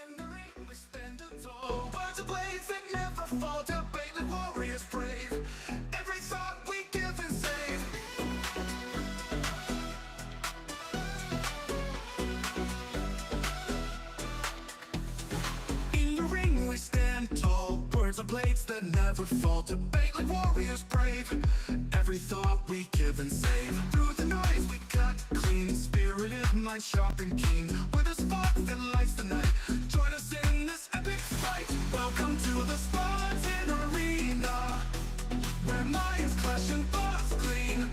In the ring we stand tall, words of blades that never fall, debated warriors brave. Every thought we give and save. In the ring we stand tall, words of blades that never fall, debate like warriors brave. Every thought we give and save. Through the noise we cut clean, spirited mind sharp and keen. With a spark that lights the night, join us in this epic fight. Welcome to the Spartan Arena, where minds clash and thoughts clean.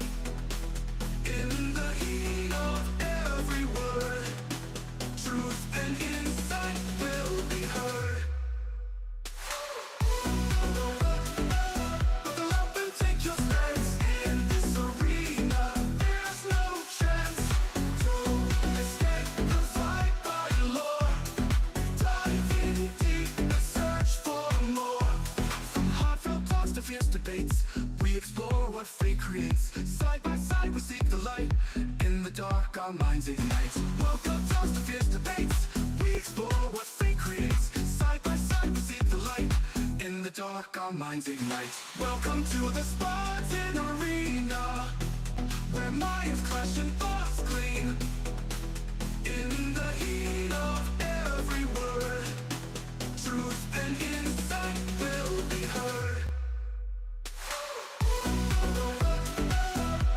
In the heat of every word, truth and insight will be heard. Buckle up and take your stance. In this arena, there's no chance to escape the fight by law. Dive in deep and search for more. From heartfelt talks to fierce debates, we explore what fate creates. Side by side we seek the light. In the dark our minds ignite. Welcome talks to fierce debates, we explore what fate creates. Side by side we seek the light. In the dark our minds ignite. Welcome to the Spartan Arena, where minds clash and thoughts clean. In the heat of every word, truth and insight will be heard.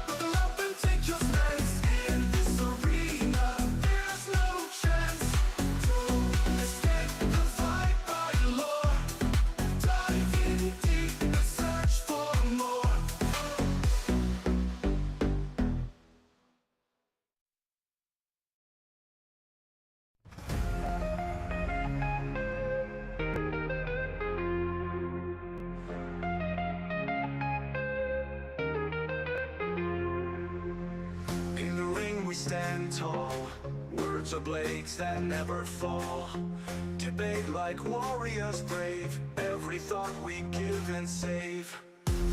Buckle up and take your stance. In this arena, there's no chance to escape the fight by law. Dive in deep and search for more. In the ring we stand tall, words are blades that never fall. Debate like warriors brave, every thought we give and save.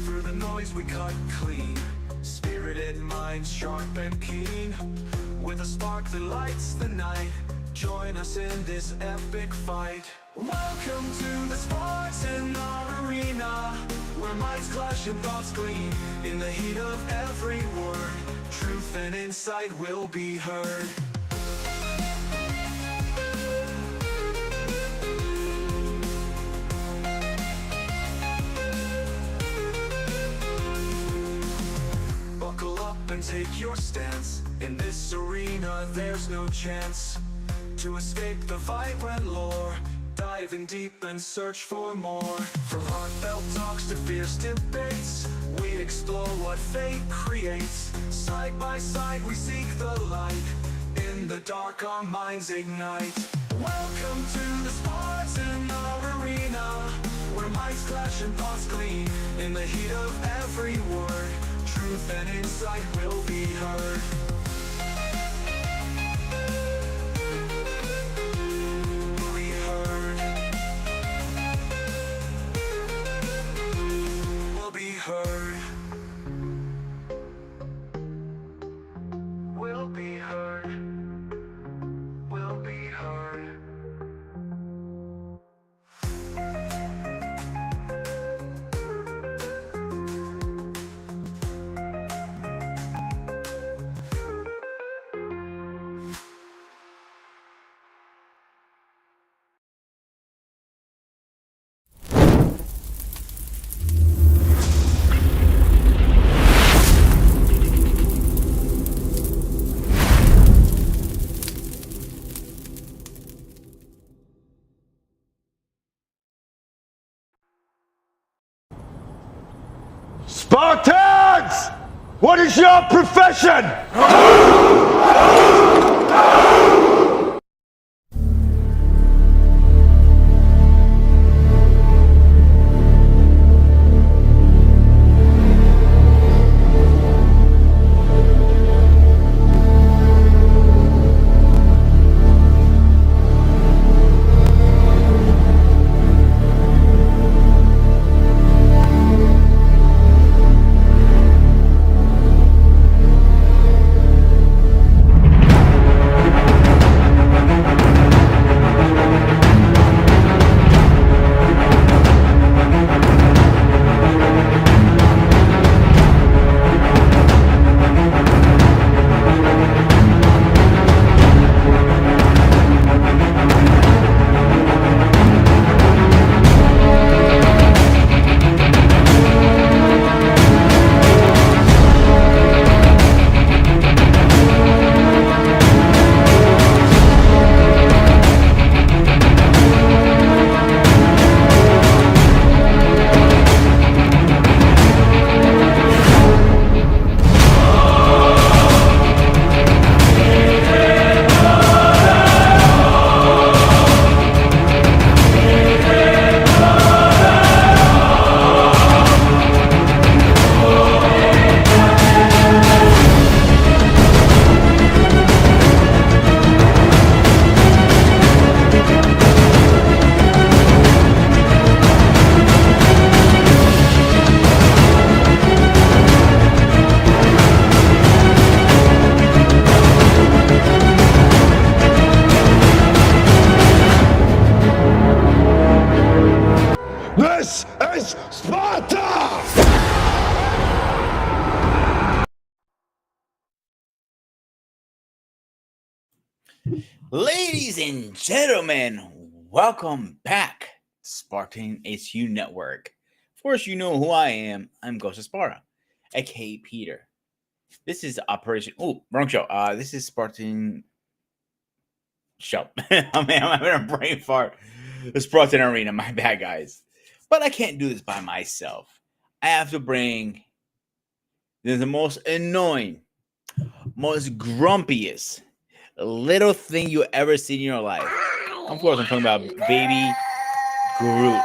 Through the noise we cut clean, spirited minds sharp and keen. With a spark that lights the night, join us in this epic fight. Welcome to the Spartan Arena, where minds clash and thoughts gleam. In the heat of every word, truth and insight will be heard. Buckle up and take your stance. In this arena there's no chance to escape the vibrant lore. Dive in deep and search for more. From heartfelt talks to fierce debates, we explore what fate creates. Side by side we seek the light. In the dark our minds ignite. Welcome to the Spartan Arena, where minds clash and thoughts gleam. In the heat of every word, truth and insight will be heard. Be heard. Will be heard. Will be heard. Will be heard. Spartans! What is your profession? Ladies and gentlemen, welcome back to Spartan HU Network. Of course, you know who I am. I'm Ghost of Sparta, aka Peter. This is Operation. Oh, wrong show. This is Spartan Show. I'm having a brain fart. The Spartan Arena. My bad, guys. But I can't do this by myself. I have to bring the most annoying, most grumpiest little thing you ever seen in your life. Of course, I'm talking about baby Groot.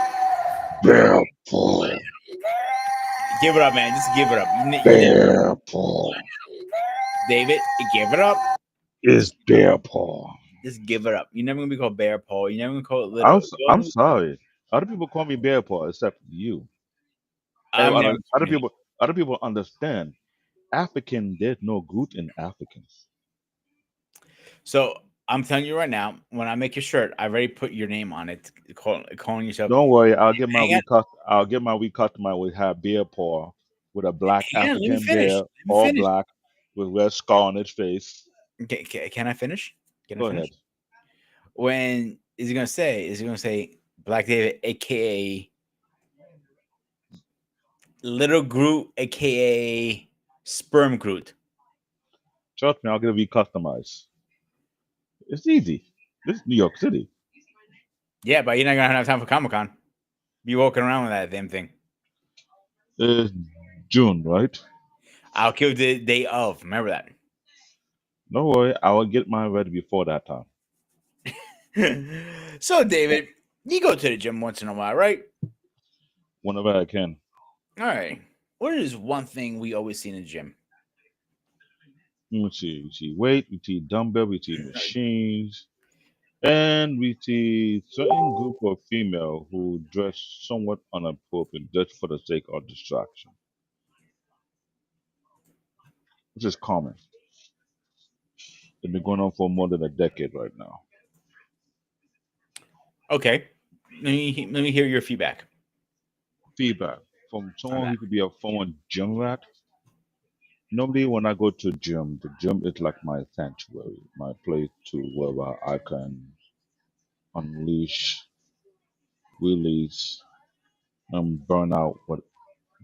Bear paw. Give it up, man. Just give it up. Bear paw. David, give it up. Is bear paw. Just give it up. You're never gonna be called Bear Paul. You're never gonna call it I'm little. I'm sorry. Other people call me bear paw except you. I'm never Other calling you. people understand. African, there's no Groot in Africans. So I'm telling you right now, when I make your shirt, I already put your name on it, calling yourself. Don't worry, Hang on, I'll get my recustomer with have bear paw with a black hang on. Let me African finish. bear, Let me all finish. black, with red scar on its face. Okay, can I finish? Can I Go finish? ahead. When is he gonna say? Is he gonna say Black David, aka Little Groot, aka Sperm Groot? Trust me, I'll get it recustomized. It's easy. This is New York City. Yeah, but you're not gonna have time for Comic Con. Be walking around with that damn thing. It's June, right? I'll kill the day of. Remember Don't worry, I will get mine ready before that time. that. So, David, you go to the gym once in a while, right? Whenever I can. All right. What is one thing we always see in the gym? We see weight, we see dumbbell, we see machines, and we see certain group of female who dress somewhat inappropriate just for the sake of distraction, which is common. It's been going on for more than a decade right now. Okay. Let me hear your feedback Feedback from on someone that. who could be a former gym rat. Normally, when I go to gym, the gym is like my sanctuary, my place to where I can unleash, release, and burn out what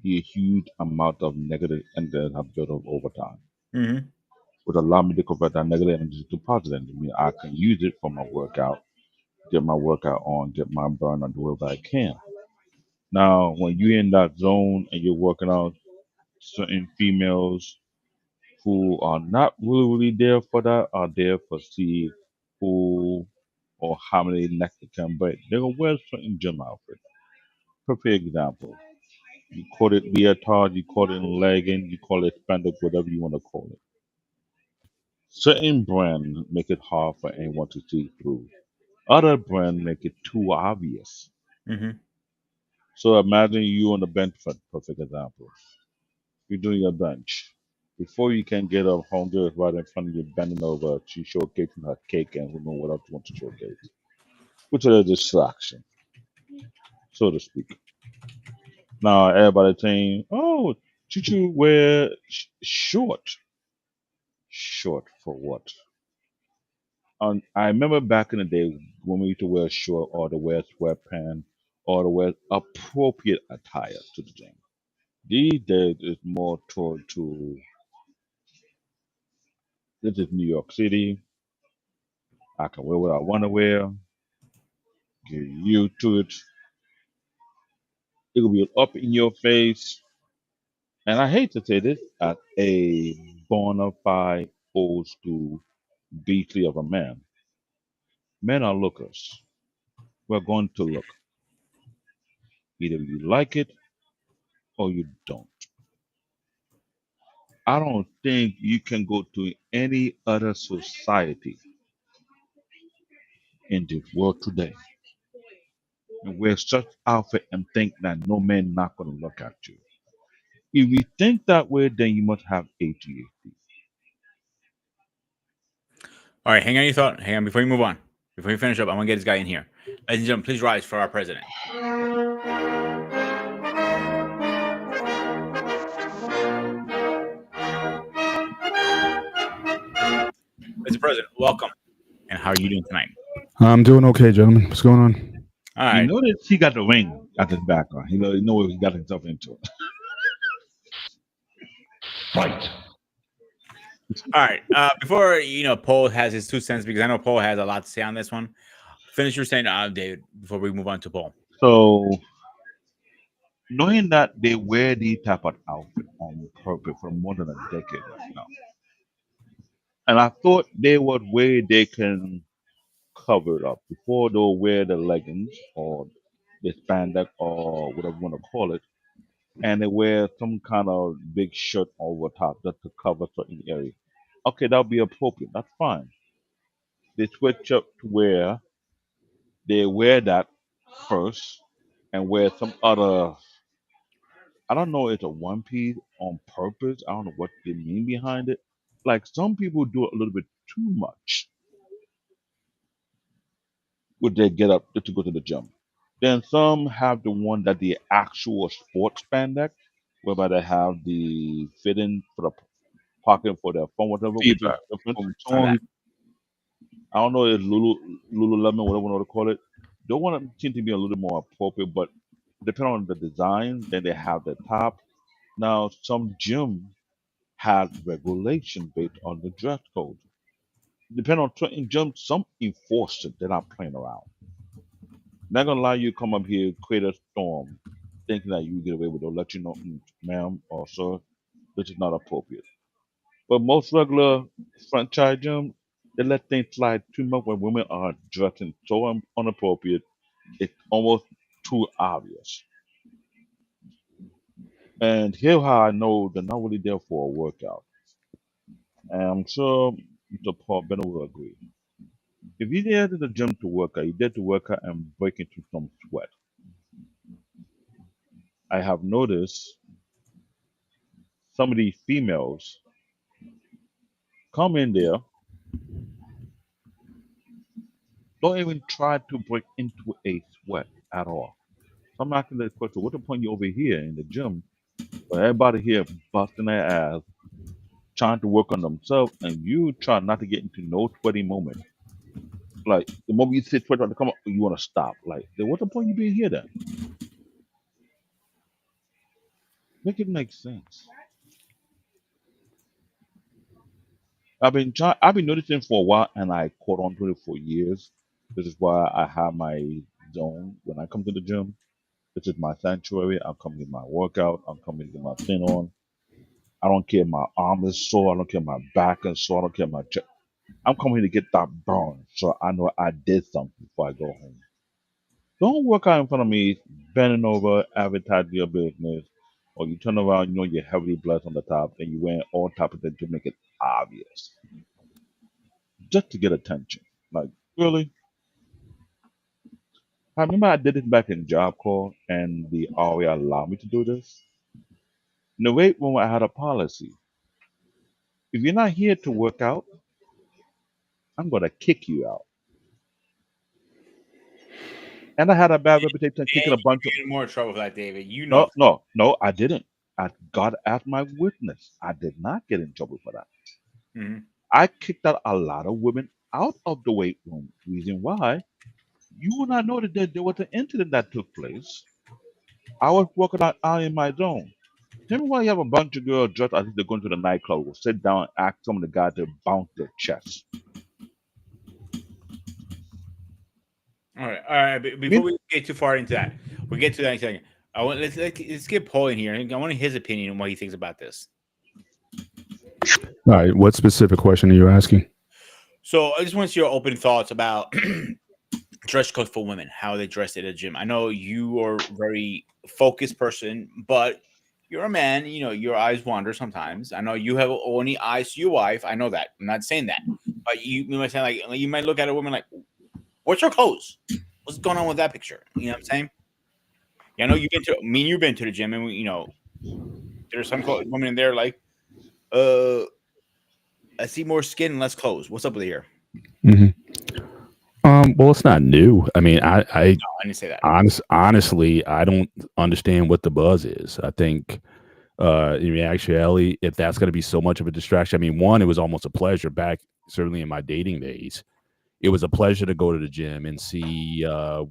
the huge amount of negative energy I've built up over time. Mm-hmm. Would allow me to convert that negative energy to positive energy. I mean, I can use it for my workout, get my workout on, get my burn on, do whatever I can. Now, when you're in that zone and you're working out, certain females who are not really there for that are there for see who or how many necks they can break. They're gonna wear certain gym outfit. Perfect example. You call it leotard, you call it legging, you call it spandex, whatever you want to call it. Certain brands make it hard for anyone to see through. Other brands make it too obvious. Mm-hmm. So imagine you on the bench for perfect example. You're doing your bench. Before you can get up, homegirl is right in front of you, bending over. She's showcasing her cake and who knows what else she wants to showcase. Which is a distraction, so to speak. Now everybody saying, "Oh, Chuchu wear short." Short for what? I remember back in the day when we used to wear short or to wear sweatpants or to wear appropriate attire to the gym. These days it's more toward to this is New York City. I can wear what I want to wear. Get used to it. It will be up in your face. And I hate to say this, as a bona fide old school beastly of a man. Men are lookers. We're going to look. Either you like it or you don't. I don't think you can go to any other society in this world today and wear such outfit and think that no man not going to look at you. If you think that way, then you must have ADHD. All right. Hang on your thought. Hang on before you move on. Before you finish up, I'm gonna get this guy in here. Ladies and gentlemen, please rise for our president. Mr. President, welcome. And how are you doing tonight? I'm doing okay, gentlemen. What's going on? All You right. notice he got the ring at his background. You know what he got himself into. Fight. All right. Before Paul has his 2 cents, because I know Paul has a lot to say on this one. Finish your saying, David, before we move on to Paul. So knowing that they wear these type of outfit on purpose for more than a decade now, and I thought they would way they can cover it up before they'll wear the leggings or the spandex or whatever you want to call it, and they wear some kind of big shirt over top just to cover certain area. Okay, that'll be appropriate. That's fine. They switch up to where they wear that first and wear some other. I don't know. It's a one piece on purpose. I don't know what they mean behind it. Like some people do it a little bit too much with their get up just to go to the gym. Then some have the one that the actual sports spandex, whereby they have the fitting for the pocket for their phone, whatever, which is Feedback. different. On that. I don't know if Lululemon, whatever you want to call it. They want to seem to be a little more appropriate, but depending on the design, then they have the top. Now, some gym have regulation based on the dress code. Depending on certain gyms, some enforce it. They're not playing around. Not gonna lie, you come up here, create a storm, thinking that you get away with it. They'll let you know, ma'am or sir, this is not appropriate. But most regular franchise gyms, they let things slide too much when women are dressing so inappropriate. It's almost too obvious. And here's how I know they're not really there for a workout. And I'm sure Mr. Paul Bennett will agree. If you're there to the gym to work out, you're there to work out and break into some sweat. I have noticed some of these females come in there, don't even try to break into a sweat at all. So I'm asking the question, what the point you over here in the gym, but everybody here busting their ass, trying to work on themselves, and you try not to get into no sweaty moment. Like the moment you see sweat about to come up, you want to stop. Like, then what's the point you being here then? Make it make sense. I've been noticing for a while, and I caught on to it for years. This is why I have my zone when I come to the gym. This is my sanctuary. I'll come get my workout. I'll come and get my thing on. I don't care if my arm is sore. I don't care if my back is sore. I don't care if my chest. I'm coming to get that burn, so I know I did something before I go home. Don't work out in front of me, bending over, advertising your business, or you turn around, you know you're heavily blessed on the top, and you wear all type of things to make it obvious, just to get attention. Like, really? I remember I did this back in Job Corps, and the RA allowed me to do this. In the weight room, I had a policy. If you're not here to work out, I'm going to kick you out. And I had a bad reputation of kicking And a you bunch of. get in more trouble for that, David. You know. No, I didn't. I got as my witness. I did not get in trouble for that. Mhm. I kicked out a lot of women out of the weight room. Reason why? You will not know that there was an incident that took place. I was working out in my zone. Tell me why you have a bunch of girls dressed as if they're going to the nightclub will sit down and ask some of the guys to bounce their chest. All right. All right. Before we get too far into that, we'll get to that in a second. Let's get Paul in here. I want his opinion on what he thinks about this. All right. What specific question are you asking? So I just want your open thoughts about dress code for women, how they dress at a gym. I know you are a very focused person, but you're a man. You know your eyes wander sometimes. I know you have only eyes to your wife. I know that. I'm not saying that, but you might say like you might look at a woman like, "What's her clothes? What's going on with that picture?" You know what I'm saying? Yeah, I know you've been to the gym, and there's some women in there like, uh, I see more skin and less clothes. What's up with here? hmm Well, it's not new. I mean, I No, I didn't say that. honestly, I don't understand what the buzz is. I think, in actuality, if that's going to be so much of a distraction, I mean, one, it was almost a pleasure back, certainly in my dating days. it was a pleasure to go to the gym and see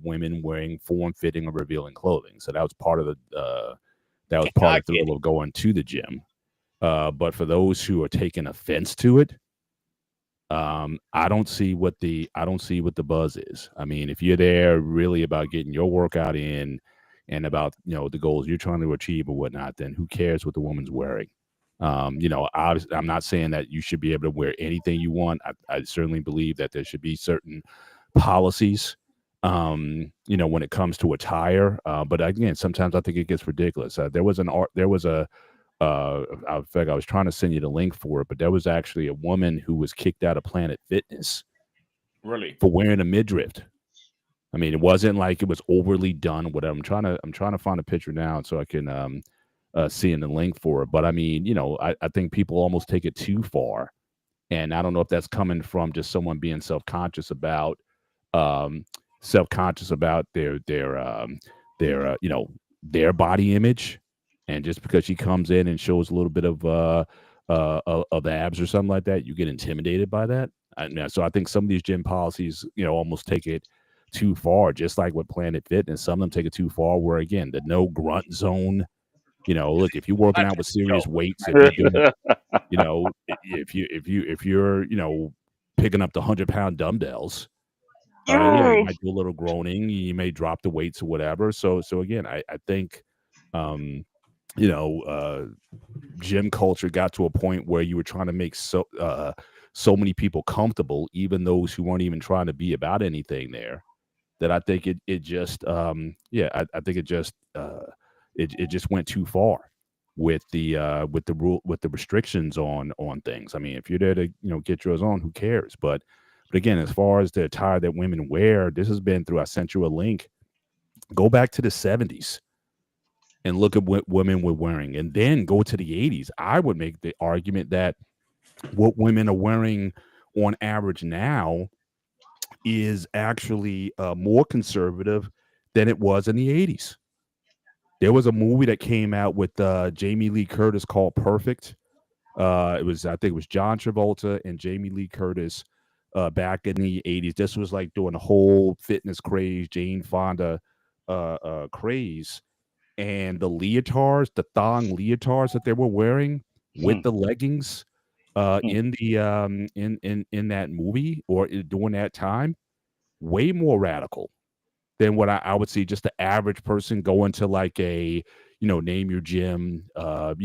women wearing form-fitting or revealing clothing. So that was part of the thrill of going to the gym. But for those who are taking offense to it, I don't see what the buzz is. I mean, if you're there really about getting your workout in and about the goals you're trying to achieve or whatnot, then who cares what the woman's wearing? Obviously, I'm not saying that you should be able to wear anything you want. I certainly believe that there should be certain policies, when it comes to attire. But again, sometimes I think it gets ridiculous. There was a in fact, I was trying to send you the link for it, but there was actually a woman who was kicked out of Planet Fitness Really? for wearing a midriff. I mean, it wasn't like it was overly done. Whatever. I'm trying to find a picture now so I can see in the link for it. But I mean, I think people almost take it too far, and I don't know if that's coming from just someone being um, self-conscious about their body image, and just because she comes in and shows a little bit of abs or something like that, you get intimidated by that. So I think some of these gym policies, almost take it too far. Just like with Planet Fitness, some of them take it too far. Where again, the no grunt zone. Look, if you're working Not out with just a joke. serious weights, if you're doing, if you're picking up the 100-pound dumbbells, yeah, you might do a little groaning. You may drop the weights or whatever. So again, I think, um, you know, uh, gym culture got to a point where you were trying to make so many people comfortable, even those who weren't even trying to be about anything there. That I think it just I think it just went too far with the restrictions on things. I mean, if you're there to get yours on, who cares? But again, as far as the attire that women wear, this has been through. I sent you a link. Go back to the 70s and look at what women were wearing, and then go to the 80s. I would make the argument that what women are wearing on average now is actually more conservative than it was in the 80s. There was a movie that came out with Jamie Lee Curtis called Perfect. I think it was John Travolta and Jamie Lee Curtis back in the 80s. This was like doing a whole fitness craze, Jane Fonda craze. And the leotards, the thong leotards that they were wearing with the leggings in the in that movie or during that time, way more radical than what I would see just the average person going to like a, name your gym, Planet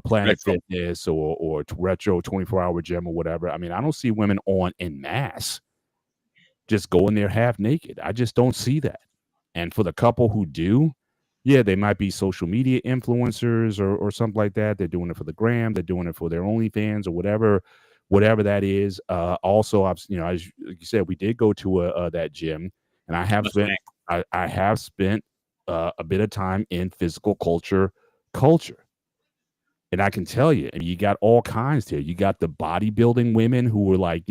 Retro. Fitness or Retro 24-hour gym or whatever. I mean, I don't see women on en masse just going there half naked. I just don't see that. And for the couple who do, yeah, they might be social media influencers or something like that. They're doing it for the gram. They're doing it for their OnlyFans or whatever that is. Also, as you said, we did go to that gym, and I have spent a bit of time in physical culture. And I can tell you, and you got all kinds here. You got the bodybuilding women who were like,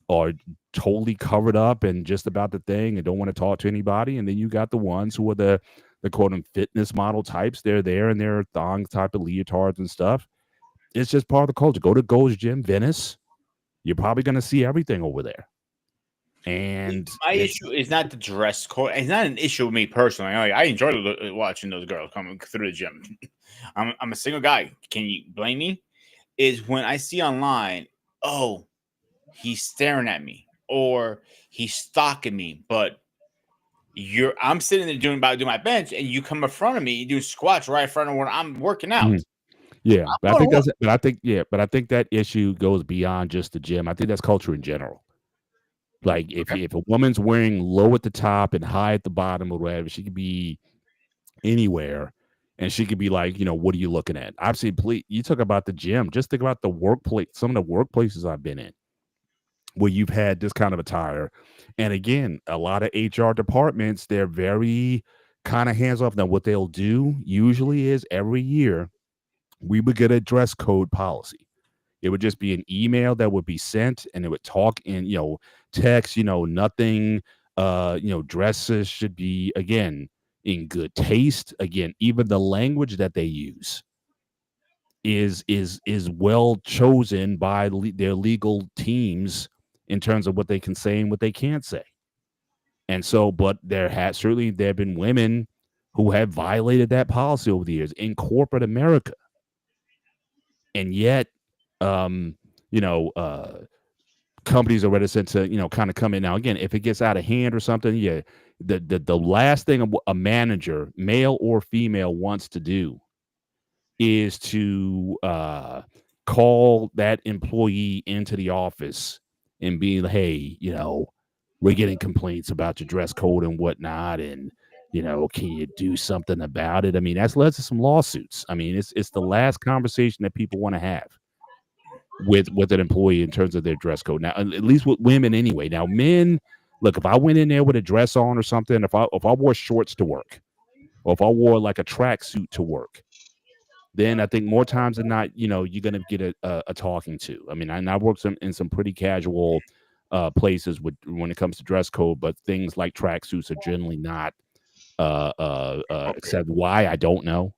are totally covered up and just about the thing and don't want to talk to anybody. And then you got the ones who are the quote unquote fitness model types. They're there in their thong type of leotards and stuff. It's just part of the culture. Go to Gold's Gym, Venice. You're probably going to see everything over there. And My issue is not the dress code. It's not an issue with me personally. I enjoy watching those girls coming through the gym. I'm a single guy. Can you blame me? Is when I see online, oh, he's staring at me or he's stalking me, but I'm sitting there doing my bench and you come in front of me, you do squats right in front of where I'm working out. Yeah, I'm but I going think to work. but I think that issue goes beyond just the gym. I think that's culture in general. Like if a woman's wearing low at the top and high at the bottom or whatever, she could be anywhere, and she could be like, what are you looking at? I've seen. You talk about the gym. Just think about the workplace. Some of the workplaces I've been in where you've had this kind of attire, and again, a lot of HR departments, they're very kind of hands off. Now, what they'll do usually is every year we would get a dress code policy. It would just be an email that would be sent, and it would talk in, text, nothing, dresses should be, again, in good taste. Again, even the language that they use is well chosen by their legal teams in terms of what they can say and what they can't say. And so, but there have been women who have violated that policy over the years in corporate America. And yet, you know, companies are reticent to, you know, kind of come in. Now, again, if it gets out of hand or something, yeah, the last thing a manager, male or female, wants to do is to call that employee into the office and be like, hey, you know, we're getting complaints about your dress code and whatnot, and you know, can you do something about it? I mean, that's led to some lawsuits. I mean, it's the last conversation that people want to have with an employee in terms of their dress code. Now, at least with women anyway. Now, men, look, if I went in there with a dress on or something, if I wore shorts to work, or if I wore like a tracksuit to work, then I think more times than not, you know, you're gonna get a talking to. I mean, I worked in some pretty casual places when it comes to dress code, but things like tracksuits are generally not accepted. Why, I don't know.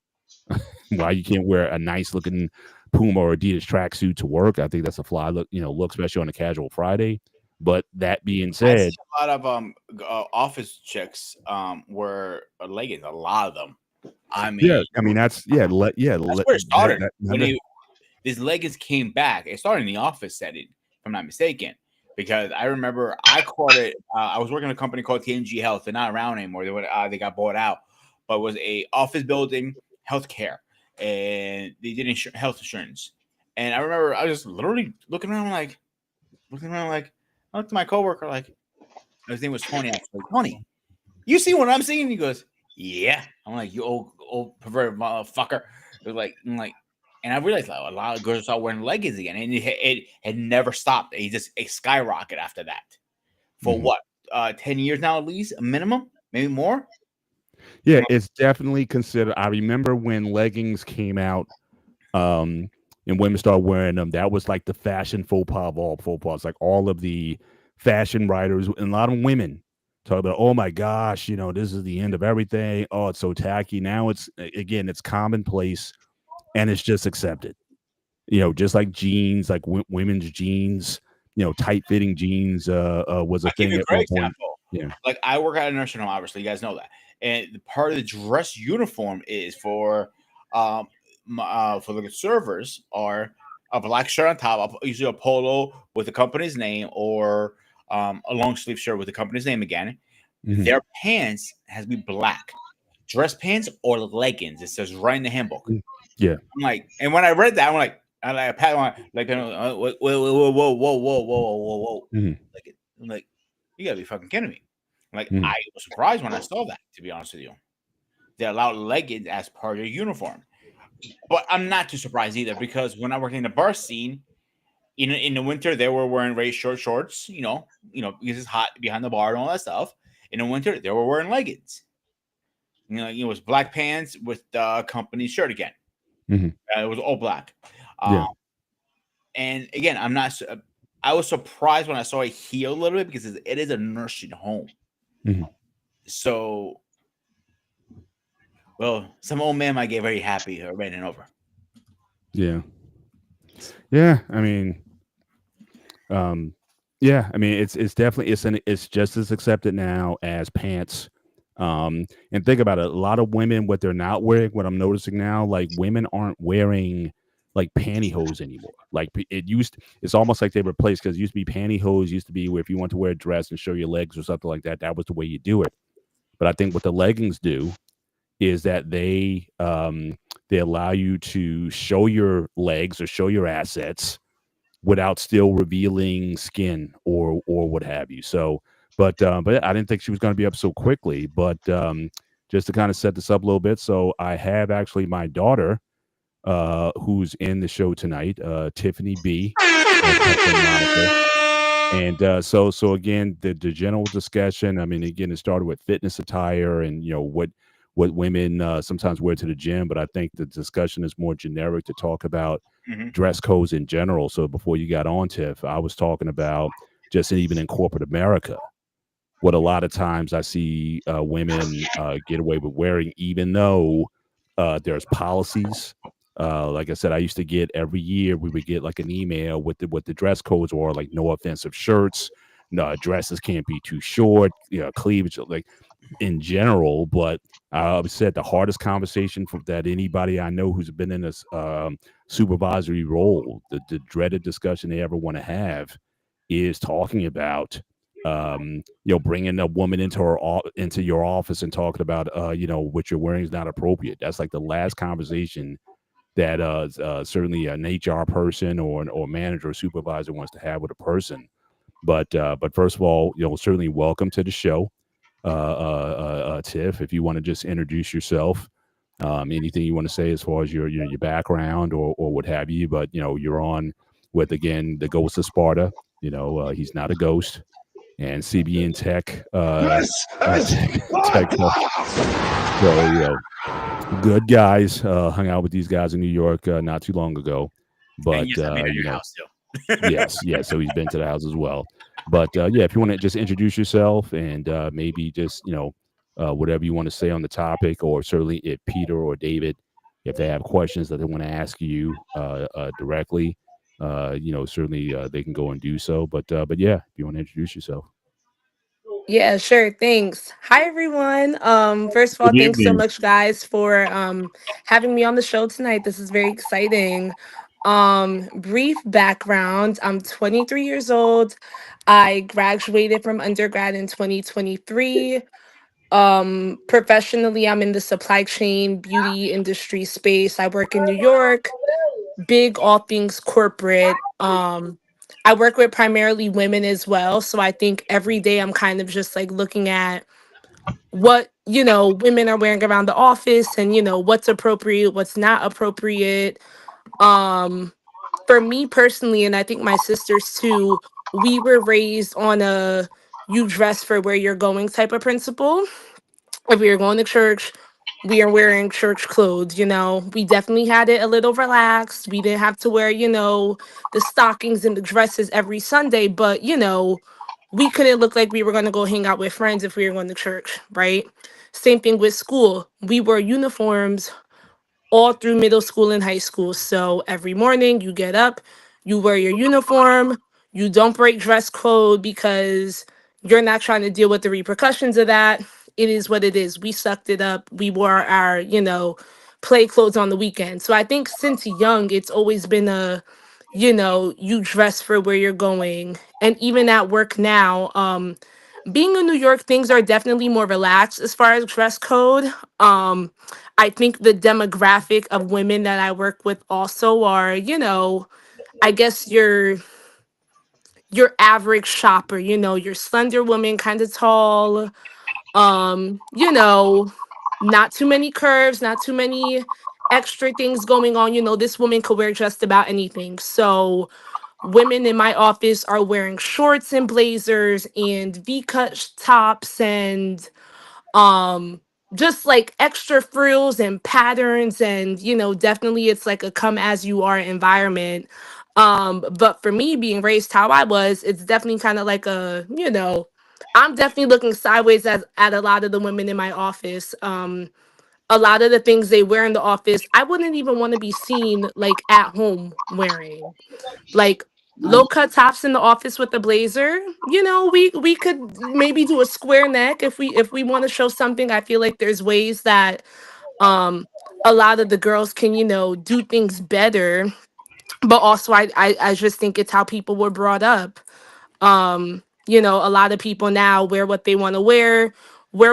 Why you can't wear a nice looking Puma or Adidas tracksuit to work? I think that's a fly look, especially on a casual Friday. But that being I said, see a lot of office chicks wear leggings. A lot of them. I yeah, mean, I mean that's that's where it started. When that- these leggings came back, it started in the office setting, if I'm not mistaken. Because I remember I caught it. I was working at a company called TNG Health. They're not around anymore. They got bought out, but it was a office building, healthcare, and they did health insurance. And I remember I was literally looking around like, I looked at my coworker like, his name was Tony. I was like, Tony, you see what I'm seeing? He goes, yeah. I'm like, you old perverted motherfucker. I'm like, and I realized like, a lot of girls started wearing leggings again, and it had never stopped. It skyrocketed after that. For Mhm. what? 10 years now, at least, a minimum, maybe more. Yeah, it's definitely considered. I remember when leggings came out, and women started wearing them. That was like the fashion faux pas of all faux pas. Like all of the fashion writers and a lot of women talk about, oh my gosh, you know, this is the end of everything. Oh, it's so tacky. Now it's commonplace, and it's just accepted. You know, just like jeans, like women's jeans. You know, tight fitting jeans was a I'll give thing you a at one great point. example. Yeah. Like I work at a nursing home, obviously, you guys know that. And the part of the dress uniform is for the servers are a black shirt on top, usually a polo with the company's name, or a long sleeve shirt with the company's name again. Mhm. Their pants has to be black, dress pants or leggings. It says right in the handbook. Yeah. I'm like, and when I read that, I'm like, I pat on like, whoa, whoa. Mhm. Like, I'm like, you gotta be fucking kidding me. Like, Mhm. I was surprised when I saw that, to be honest with you. They allowed leggings as part of your uniform. But I'm not too surprised either, because when I worked in the bar scene, in the winter they were wearing very short shorts, because it's hot behind the bar and all that stuff. In the winter, they were wearing leggings. It was black pants with the company shirt again. Mhm. It was all black. Yeah. And again, I was surprised when I saw it here a little bit, because it is a nursing home. Mhm. So, well, some old man might get very happy or ran over. Yeah. Yeah. I mean, yeah. I mean, it's definitely it's just as accepted now as pants. And think about it. A lot of women, what they're not wearing, what I'm noticing now, like women aren't wearing like pantyhose anymore. Like it's almost like they replaced, because it used to be pantyhose used to be where if you want to wear a dress and show your legs or something like that, that was the way you do it. But I think what the leggings do is that they allow you to show your legs or show your assets without still revealing skin or what have you. So, but I didn't think she was going to be up so quickly. But just to kind of set this up a little bit, so I have actually my daughter who's in the show tonight, Tiffany B. And so again, the general discussion. I mean, again, it started with fitness attire and what women sometimes wear to the gym, but I think the discussion is more generic to talk about Mm-hmm. dress codes in general. So before you got on, Tiff, I was talking about just even in corporate America, what a lot of times I see women get away with wearing, even though there's policies Like I said, I used to get every year we would get like an email with the dress codes, or like no offensive shirts, no dresses can't be too short, cleavage, like in general. But I said the hardest conversation that anybody I know who's been in this supervisory role, the dreaded discussion they ever want to have, is talking about bringing a woman into into your office and talking about what you're wearing is not appropriate. That's like the last conversation that certainly an HR person or manager or supervisor wants to have with a person. But first of all, certainly welcome to the show, Tiff. If you want to just introduce yourself, anything you want to say as far as your background or what have you. But you're on with, again, the Ghost of Sparta. He's not a ghost, and CBN Tech Yes, yes. Tech. So good guys. Hung out with these guys in New York not too long ago. And But yes, I've been at your house too. yes, yes. So he's been to the house as well. But yeah, if you want to just introduce yourself and maybe just whatever you want to say on the topic, or certainly if Peter or David, if they have questions that they want to ask you directly, certainly they can go and do so. But yeah, if you want to introduce yourself. Yeah, sure. Thanks. Hi, everyone. First of all, Good thanks so evening. much, guys, for having me on the show tonight. This is very exciting. Brief background: I'm 23 years old. I graduated from undergrad in 2023. Professionally, I'm in the supply chain beauty industry space. I work in New York, big all things corporate. I work with primarily women as well. So I think every day I'm kind of just like looking at what, women are wearing around the office, and, what's appropriate, what's not appropriate. Um, for me personally, and I think my sisters too, we were raised on a you dress for where you're going type of principle. If we were going to church, we are wearing church clothes. We definitely had it a little relaxed. We didn't have to wear, the stockings and the dresses every Sunday, but, we couldn't look like we were going to go hang out with friends if we were going to church, right? Same thing with school. We wore uniforms all through middle school and high school. So every morning you get up, you wear your uniform, you don't break dress code because you're not trying to deal with the repercussions of that. It is what it is. We sucked it up. We wore our, play clothes on the weekend. So I think since young, it's always been you dress for where you're going. And even at work now, being in New York, things are definitely more relaxed as far as dress code. I think the demographic of women that I work with also are, I guess your average shopper, your slender woman, kind of tall, um, you know, not too many curves, not too many extra things going on. This woman could wear just about anything. So women in my office are wearing shorts and blazers and V-cut tops and um just like extra frills and patterns, and definitely it's like a come as you are environment. But for me, being raised how I was, it's definitely kind of like I'm definitely looking sideways at a lot of the women in my office. A lot of the things they wear in the office, I wouldn't even want to be seen like at home wearing. Like low cut tops in the office with a blazer. We could maybe do a square neck if we want to show something. I feel like there's ways that um a lot of the girls can, do things better. But also I just think it's how people were brought up. A lot of people now wear what they want to wear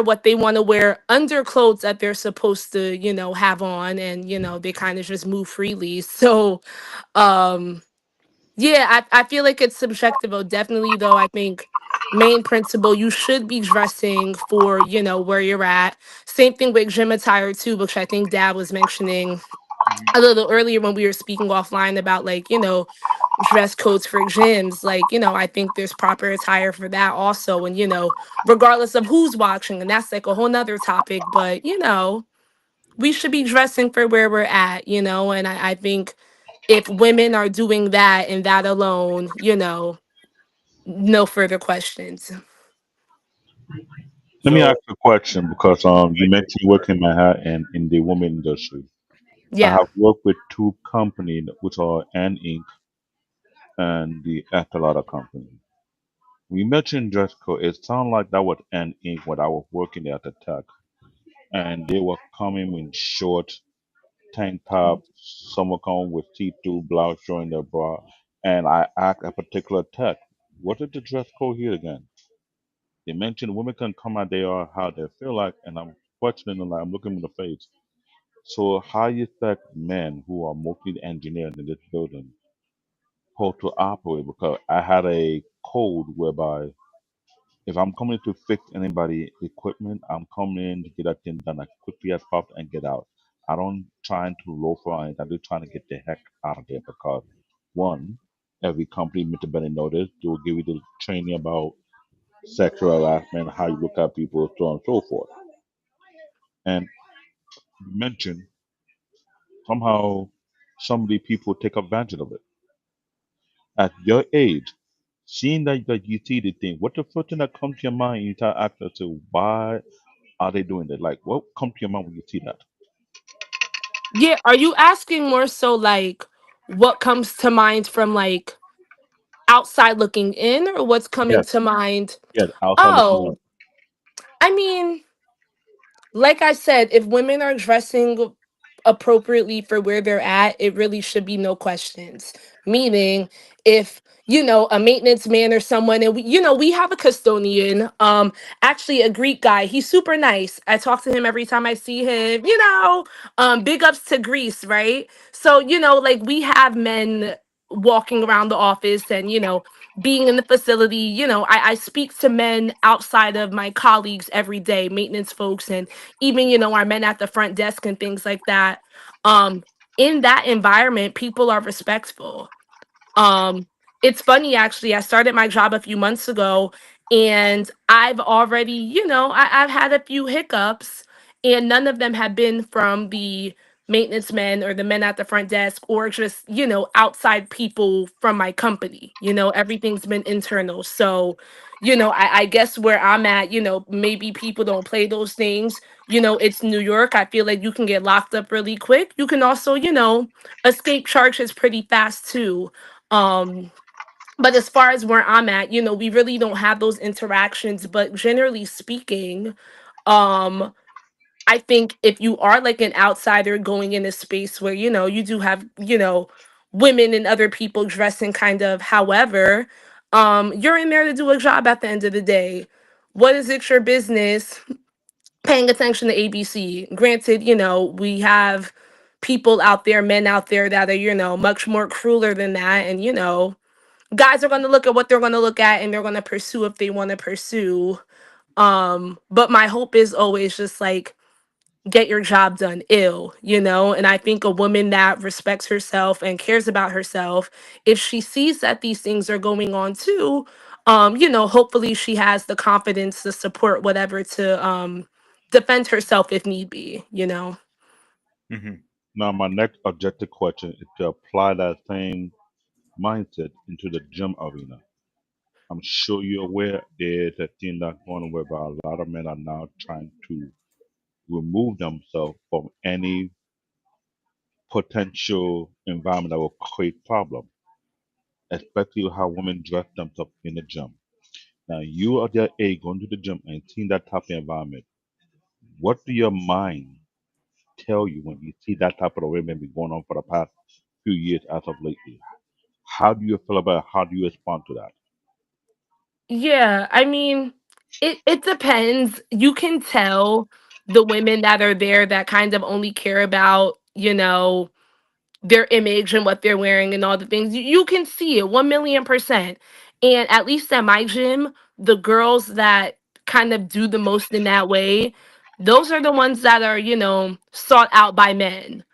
what they want to wear under clothes that they're supposed to, have on, and they kind of just move freely. So um yeah, I feel like it's subjective. Oh, definitely, though. I think main principle, you should be dressing for, where you're at. Same thing with gym attire, too, which I think Dad was mentioning a little earlier when we were speaking offline about, like, dress codes for gyms. Like, I think there's proper attire for that also. And, regardless of who's watching, and that's like a whole nother topic. But, we should be dressing for where we're at, and I think if women are doing that and that alone, no further questions. Let me ask So you a question because you mentioned working in Manhattan in the women industry. I Yeah. have worked with two companies, which are N Inc. and the Athalata company. We mentioned dress code. It sounded like that was N Inc. when I was working at the tech, and they were coming in short tank top. Some were coming with see-through blouse showing their bra. And I asked a particular tech, what is the dress code here again? They mentioned women can come out they are how they feel like, and I'm questioning them, like I'm looking in the face. So how you expect men who are mostly engineers in this building how to operate? Because I had a code whereby if I'm coming to fix anybody equipment, I'm coming in to get that thing done as quickly as possible and get out. I don't trying to low for it. I'm just trying to get the heck out of there because one, every company Mr. Benny noticed, they will give you the training about sexual harassment, how you look at people, so on and so forth. And you mentioned somehow some of the people take advantage of it. At your age, seeing that you see the thing, what the first thing that comes to your mind, you start asking to why are they doing that? Like, what comes to your mind when you see that? Yeah. Are you asking more so like what comes to mind from like outside looking in, or what's coming Yes, to mind? yes, outside looking Oh, in. I mean, like I said, if women are dressing appropriately for where they're at, it really should be no questions. Meaning, if a maintenance man or someone, and we have a custodian, actually a Greek guy. He's super nice. I talk to him every time I see him. Big ups to Greece, right? So like we have men walking around the office and being in the facility. I speak to men outside of my colleagues every day, maintenance folks, and even our men at the front desk and things like that. um in that environment, people are respectful. um, it's funny actually. I started my job a few months ago, and I've already, I've had a few hiccups, and none of them have been from the maintenance men or the men at the front desk or just, outside people from my company. Everything's been internal. So, I guess where I'm at, maybe people don't play those things. It's New York. I feel like you can get locked up really quick. You can also, escape charges pretty fast too. um but as far as where I'm at, we really don't have those interactions. But generally speaking, um I think if you are like an outsider going in a space where you do have women and other people dressing kind of however, you're in there to do a job at the end of the day. What is it your business paying attention to ABC? Granted, we have people out there, men out there that are much more crueler than that, and guys are going to look at what they're going to look at, and they're going to pursue if they want to pursue. But my hope is always just like get your job done and I think a woman that respects herself and cares about herself, if she sees that these things are going on too, hopefully she has the confidence to support whatever to defend herself if need be. Hmm. Now, my next objective question is to apply that same mindset into the gym arena. I'm sure you're aware there's a thing that's going on whereby a lot of men are now trying to remove themselves from any potential environment that will create problem, especially how women dress themselves in the gym. Now, you are their age going to the gym and seeing that type of environment. What do your mind tell you when you see that type of women be going on for the past few years as of lately? How do you feel about it? How do you respond to that? Yeah, I mean, it depends. You can tell the women that are there that kind of only care about their image and what they're wearing and all the things. You can see it 1,000,000%. And at least at my gym, the girls that kind of do the most in that way, those are the ones that are, sought out by men.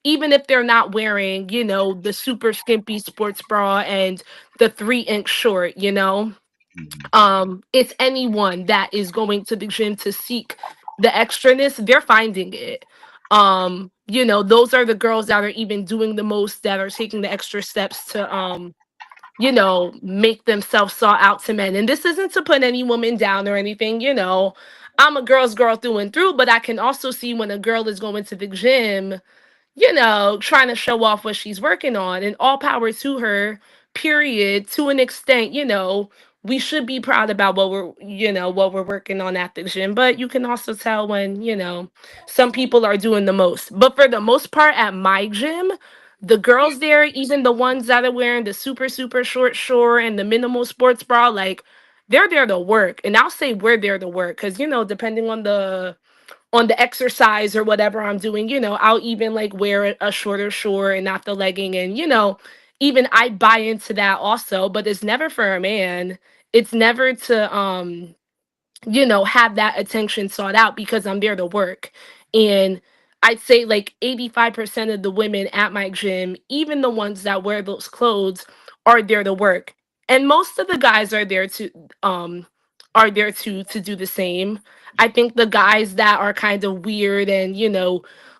Even if they're not wearing, the super skimpy sports bra and the 3-inch short, Mhm. it's anyone that is going to the gym to seek the extraness, they're finding it. Those are the girls that are even doing the most, that are taking the extra steps to make themselves sought out to men. And this isn't to put any woman down or anything. I'm a girl's girl through and through, but I can also see when a girl is going to the gym trying to show off what she's working on. And all power to her, period. To an extent, we should be proud about what we're working on at the gym. But you can also tell when, some people are doing the most. But for the most part at my gym, the girls there, even the ones that are wearing the super, super short and the minimal sports bra, like they're there to work. And I'll say we're there to work because, depending on the exercise or whatever I'm doing, I'll even like wear a shorter short and not the legging. And, even I buy into that also, but it's never for a man. It's never to have that attention sought out because I'm there to work. And I'd say like 85% of the women at my gym, even the ones that wear those clothes, are there to work. And most of the guys um are there to do the same. I think the guys that are kind of weird and,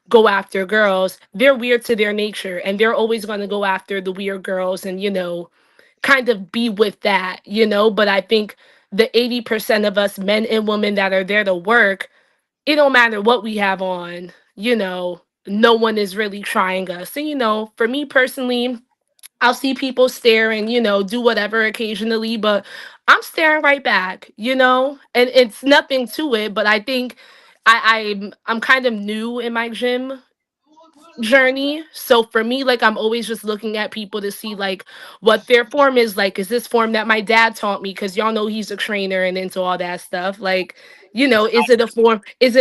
go after girls, they're weird to their nature and they're always going to go after the weird girls and, kind of be with that, but I think the 80% of us men and women that are there to work, it don't matter what we have on, no one is really trying us. And for me personally, I'll see people stare and, do whatever occasionally, but I'm staring right back, and it's nothing to it. But I think I'm kind of new in my gym journey. So for me, like I'm always just looking at people to see like what their form is like. Is this form that my dad taught me? Because y'all know he's a trainer and into all that stuff. Like, is it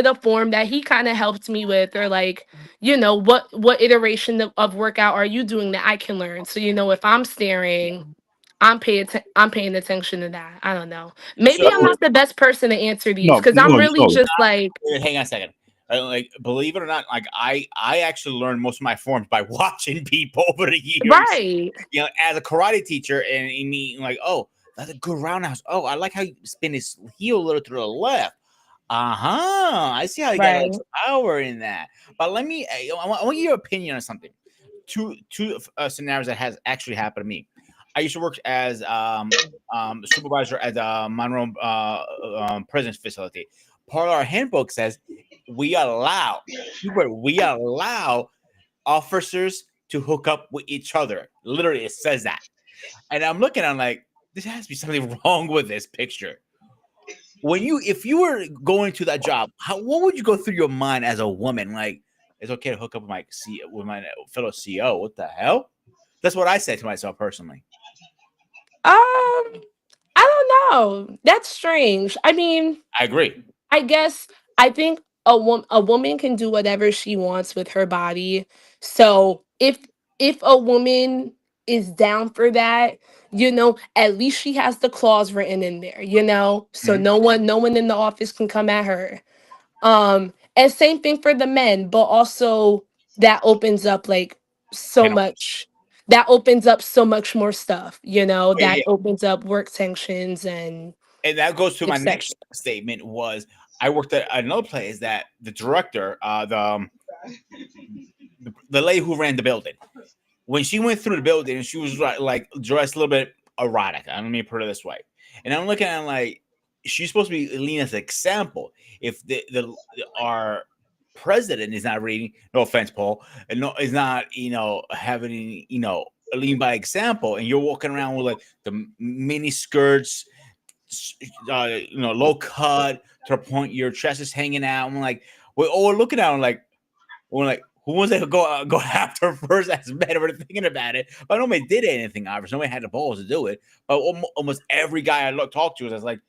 a form that he kind of helped me with? Or like, what iteration of workout are you doing that I can learn? So, if I'm staring, I'm paying attention to that. I don't know. Maybe I'm So not the best person to answer these No, because I'm no, really no. just like, hang on a second. Like, believe it or not, like I actually learned most of my forms by watching people over the years. right, As a karate teacher, and I mean, like, oh, that's a good roundhouse. Oh, I like how you spin his heel a little to the left. I see how you got a right. little power in that. But let me, I want your opinion on something. Two scenarios that has actually happened to me. I used to work as supervisor at the Monroe prison facility. Part of our handbook says we allow officers to hook up with each other. Literally, it says that. And I'm looking, I'm like, there has to be something wrong with this picture. If you were going to that job, what would you go through your mind as a woman? Like, it's okay to hook up with my fellow CO. What the hell? That's what I said to myself personally. I don't know. That's strange. I mean, I agree. I guess I think a woman can do whatever she wants with her body. So if a woman is down for that, at least she has the clause written in there, so Mhm. no one in the office can come at her. And same thing for the men, but also that opens up like so Can much that opens up so much more stuff, yeah, that opens up work sanctions and and that goes to my etc. next statement was I worked at another place that the director, the lady who ran the building, when she went through the building, she was like dressed a little bit erotic. Let me put it this way. And I'm looking at it like she's supposed to be leading as an example. If our president is not reading, no offense, Paul, and no, is not having leading by example, and you're walking around with like the mini skirts, low cut to the point your chest is hanging out. I'm like, we're all looking at him like, we're like, who wants to go after first as men? We're thinking about it, but nobody did anything. Obviously, nobody had the balls to do it. But almost every guy I talked to was like,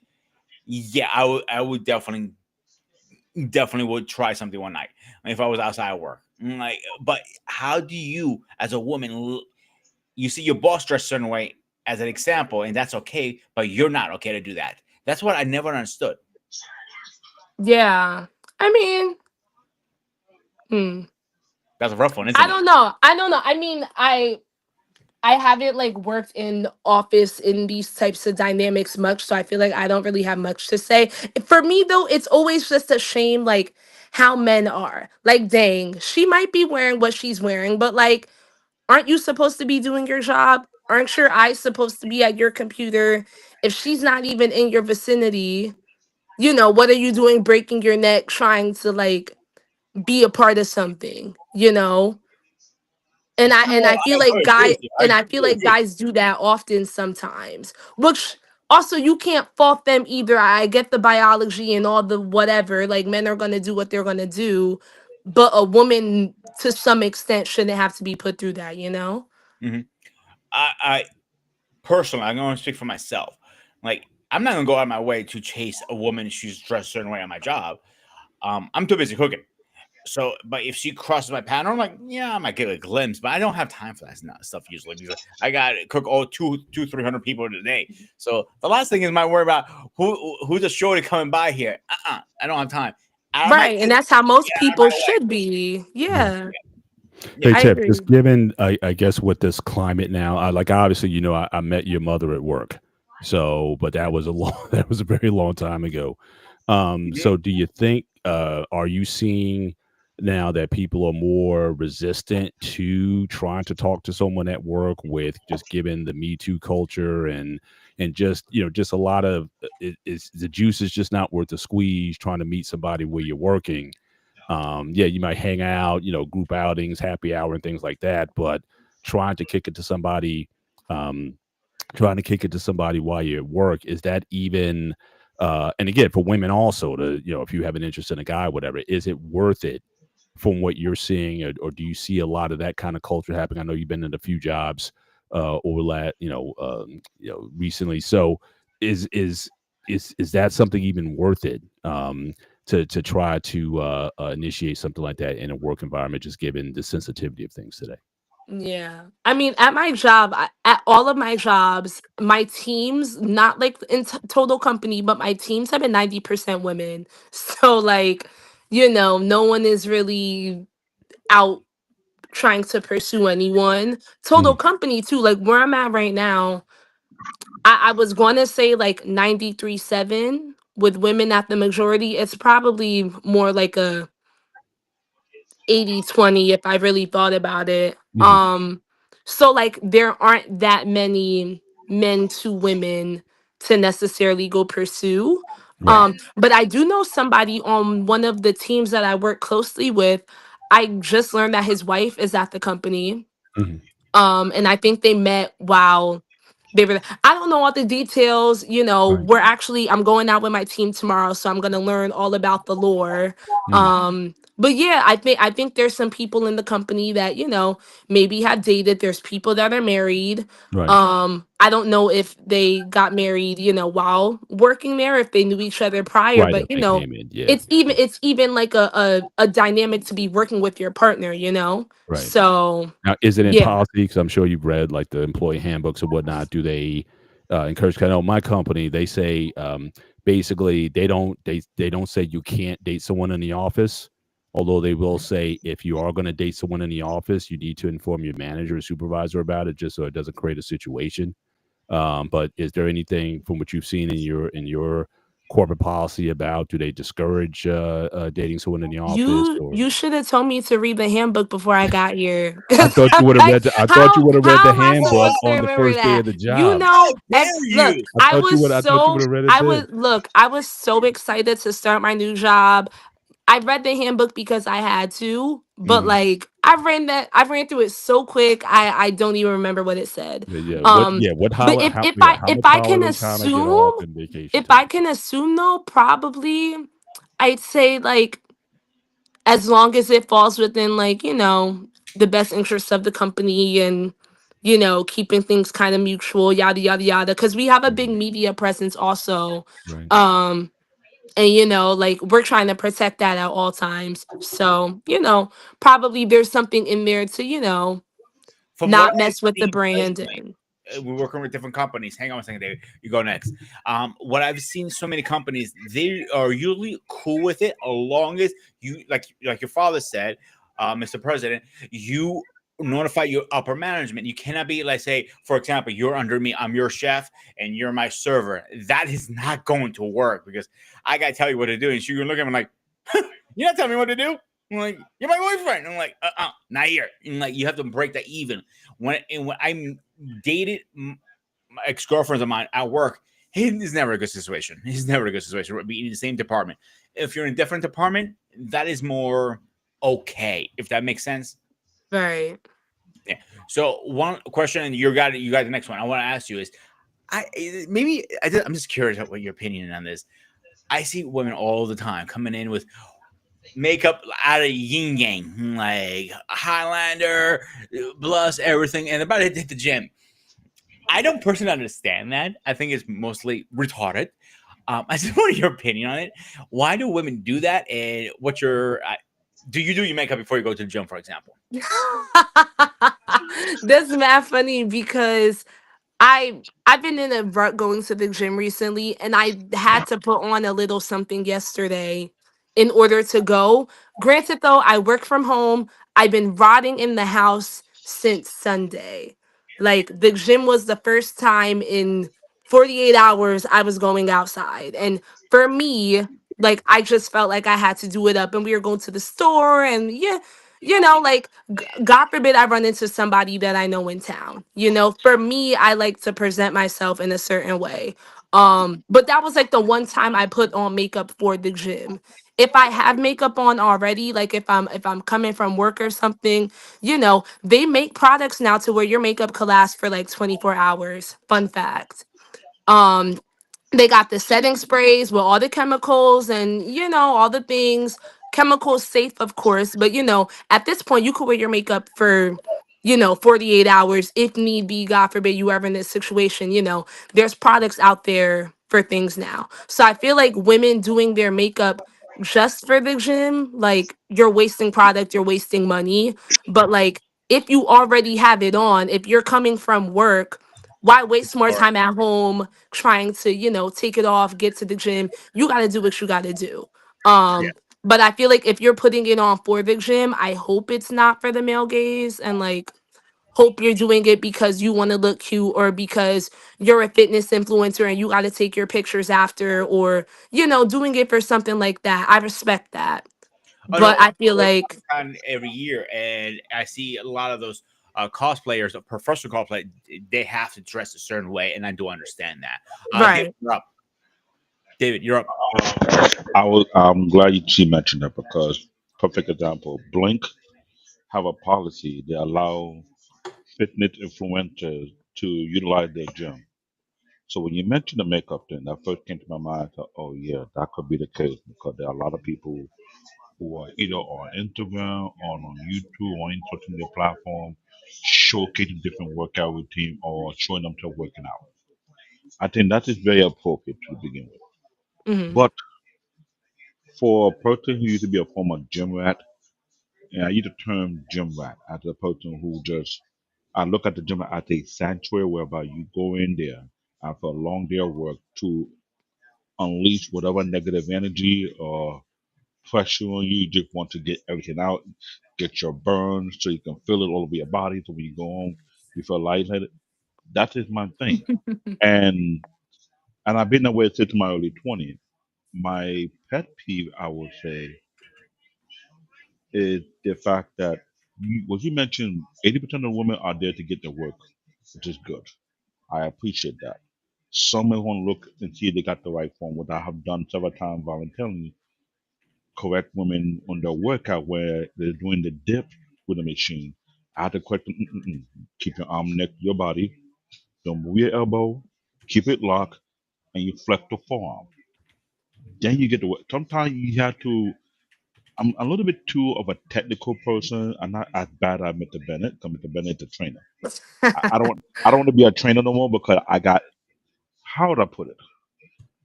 yeah, I would definitely would try something one night if I was outside of work. Like, but how do you, as a woman, you see your boss dressed a certain way as an example, and that's okay, but you're not okay to do that. That's what I never understood. Yeah. I mean, hmm. That's a rough one, I isn't it? don't know. I don't know. I mean, I haven't like worked in office in these types of dynamics much, so I feel like I don't really have much to say. For me though, it's always just a shame like how men are. Like, dang, she might be wearing what she's wearing, but like, aren't you supposed to be doing your job? Aren't your eyes supposed to be at your computer? If she's not even in your vicinity, what are you doing breaking your neck trying to like be a part of something? And I feel like agree with you. I agree. guys do that often sometimes, which also you can't fault them either. I get the biology and all the whatever, like men are gonna do what they're gonna do, but a woman to some extent shouldn't have to be put through that, you know? Mhm. I personally, I'm going to speak for myself. Like, I'm not going to go out of my way to chase a woman if she's dressed a certain way on my job. I'm too busy cooking. So, but if she crosses my pattern, I'm like, yeah, I might get a glimpse, but I don't have time for that stuff usually because I got to cook all 300 people in a day. So the last thing is my worry about who's the shorty coming by here. I don't have time. I might Right. And cook, that's how most yeah, out of people my way. should be. Yeah. Hey Yeah. I Tip, just agree. given I guess with this climate now, like obviously I met your mother at work, so but that was a long that was a very long time ago. Mhm. So do you think are you seeing now that people are more resistant to trying to talk to someone at work with just given the Me Too culture and just just a lot of is the juice is just not worth the squeeze trying to meet somebody where you're working. Yeah, you might hang out, group outings, happy hour, and things like that. But trying to kick it to somebody, um, trying to kick it to somebody while you're at work, is that even? And again, for women also, to if you have an interest in a guy, whatever, is it worth it from what you're seeing, or do you see a lot of that kind of culture happening? I know you've been in a few jobs over that, recently. So is that something even worth it? To try to initiate something like that in a work environment, just given the sensitivity of things today. Yeah. I mean, at my job, at all of my jobs, my teams, not like in total company, but my teams have been 90% women. So, like, no one is really out trying to pursue anyone. Total Mhm. company, too. Like, where I'm at right now, I was going to say like 93-7 with women at the majority. It's probably more like a 80-20 if I really thought about it. Mhm. So like there aren't that many men to women to necessarily go pursue. Right. But I do know somebody on one of the teams that I work closely with. I just learned that his wife is at the company. Mhm. And I think they met while they were I don't know all the details, Right. I'm going out with my team tomorrow, so I'm gonna learn all about the lore. Mhm. But yeah, I think there's some people in the company that, maybe have dated. There's people that are married. Right. I don't know if they got married, while working there, if they knew each other prior, Right. but If they came in, yeah. it's even like a dynamic to be working with your partner. Right. So Now, is it in yeah. policy? Because I'm sure you've read like the employee handbooks and whatnot. Do they encourage? 'Cause I know my company, they say basically they don't say you can't date someone in the office. Although they will say if you are going to date someone in the office, you need to inform your manager or supervisor about it, just so it doesn't create a situation. But is there anything from what you've seen in your corporate policy about do they discourage dating someone in the office You or? you should have told me to read the handbook before I got here. I 'Cause thought you I'm would have like, read. I thought you how would have read how the am I handbook supposed to on the remember first day of that? the job. How dare Look, you? I was I thought you would so have read it I then. was look, I was so excited to start my new job. I read the handbook because I had to, but Mhm. like I ran through it so quick. I don't even remember what it said. Yeah, yeah. What? Um, Yeah. What? but How? if How? if Yeah. I How if much I can holiday time I get off assume and vacation if time? I can assume though, probably I'd say like as long as it falls within like the best interests of the company and keeping things kind of mutual, yada yada yada, because we have a big Mhm. media presence also. Right. Um and like we're trying to protect that at all times, so probably there's something in there to From what not I've mess with the seen brand. personally, And we're working with different companies. Hang on a second, David. You go next. What I've seen so many companies, they are usually cool with it, as long as you like your father said, Mr. President, you notify your upper management. You cannot be like, say, for example, you're under me, I'm your chef, and you're my server. That is not going to work because I gotta tell you what to do. And you're looking at me like, you're not telling me what to do. I'm like, you're my boyfriend. I'm like, not here. And like, you have to break that even. When I dated ex girlfriends of mine at work, it's never a good situation. It's never a good situation. We're being in the same department. If you're in a different department, that is more okay. If that makes sense. right. Yeah. So one question, and you got the next one. I want to ask you is, I'm just curious what your opinion on this. I see women all the time coming in with makeup out of yin yang, like Highlander, blush, everything, and about to hit the gym. I don't personally understand that. I think it's mostly retarded. I just want your opinion on it. Why do women do that? And what's your do you do your makeup before you go to the gym, for example? That's mad funny because I've been in a rut going to the gym recently, and I had to put on a little something yesterday in order to go. Granted though, I work from home. I've been rotting in the house since Sunday. Like the gym was the first time in 48 hours I was going outside. And for me, like I just felt like I had to do it up, and we were going to the store, and yeah, like God forbid I run into somebody that I know in town. For me, I like to present myself in a certain way. But that was like the one time I put on makeup for the gym. If I have makeup on already, like if I'm coming from work or something, they make products now to where your makeup could last for like 24 hours. Fun fact. Um, they got the setting sprays with all the chemicals and all the things, chemicals safe of course, but at this point you could wear your makeup for 48 hours if need be. God forbid you ever in this situation. There's products out there for things now, so I feel like women doing their makeup just for the gym, like you're wasting product, you're wasting money. But like if you already have it on, if you're coming from work, why waste more Or time at home trying to, take it off, get to the gym? You got to do what you got to do. yeah. But I feel like if you're putting it on for the gym, I hope it's not for the male gaze, and like hope you're doing it because you want to look cute, or because you're a fitness influencer and you got to take your pictures after, or doing it for something like that. I respect that. Oh But no, I feel like every year, and I see a lot of those cosplayers, professional cosplay. They have to dress a certain way, and I do understand that. David, right. you're up. David, you're up. I'm glad she mentioned that because perfect example. Blink have a policy that allow fitness influencers to utilize their gym. So when you mentioned the makeup thing, that first came to my mind. I thought, oh yeah, that could be the case because there are a lot of people who are either on Instagram or on YouTube or any social media platform showcasing different workout routine or showing themselves working out. I think that is very appropriate to begin with. Hmm. But for a person who used to be a former gym rat, and I use the term gym rat as a person who just I look at the gym as a sanctuary whereby you go in there after a long day of work to unleash whatever negative energy or pressure on you. You just want to get everything out, get your burns so you can feel it all over your body. So when you go home, you feel lightheaded. That is my thing. And and I've been that way since my early 20s. My pet peeve, I would say, is the fact that what you mentioned, 80% of women are there to get their work, which is good. I appreciate that. Some may want to look and see if they got the right form, what I have done several times voluntarily, correct women on their workout where they're doing the dip with the machine. I have to correct them, keep your arm next to your body, don't move your elbow, keep it locked, and you flex the forearm. Then you get the work. Sometimes you have to. I'm a little bit too of a technical person. I'm not as bad as Mr. Bennett, because Mr. Bennett is a trainer. I don't want to be a trainer no more because I got how would I put it?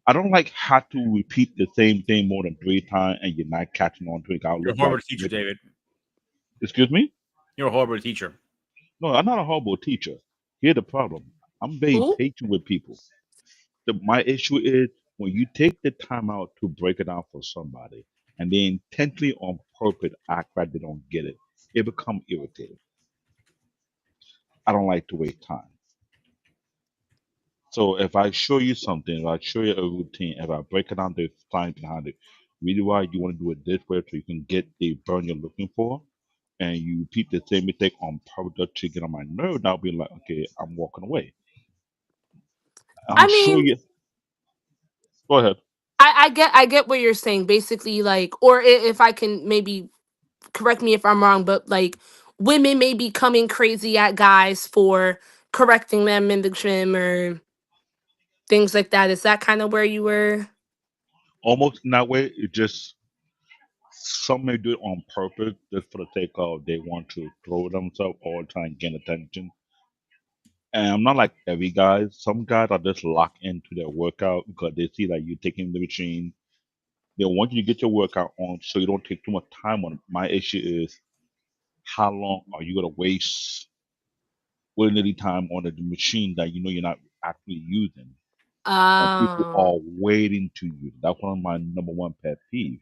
I don't like have to repeat the same thing more than 3 times and you're not catching on to it. I'll You're a look like horrible teacher, David. excuse me? You're a horrible teacher. No, I'm not a horrible teacher. Here's the problem. I'm very Ooh. patient with people. My issue is when you take the time out to break it down for somebody and they intentionally on purpose act like they don't get it, it become irritating. I don't like to waste time. So if I show you something, if I show you a routine, if I break it down the science behind it, really why you want to do it this way so you can get the burn you're looking for, and you repeat the same mistake on purpose to get on my nerve, I'll be like, okay, I'm walking away. I'm I sure mean, you. Go ahead. I get what you're saying. Basically, like, or if I can maybe correct me if I'm wrong, but like women may be coming crazy at guys for correcting them in the gym or things like that. Is that kind of where you were? Almost in that way, it just some may do it on purpose just for the sake of they want to throw themselves or try and gain attention. And I'm not like every guy. Some guys are just locked into their workout because they see that you're taking the machine. They want you to get your workout on so you don't take too much time on it. My issue is how long are you gonna waste willy-nilly time on the machine that you know you're not actually using, and people Oh, are waiting to use it. That's one of my number one pet peeve.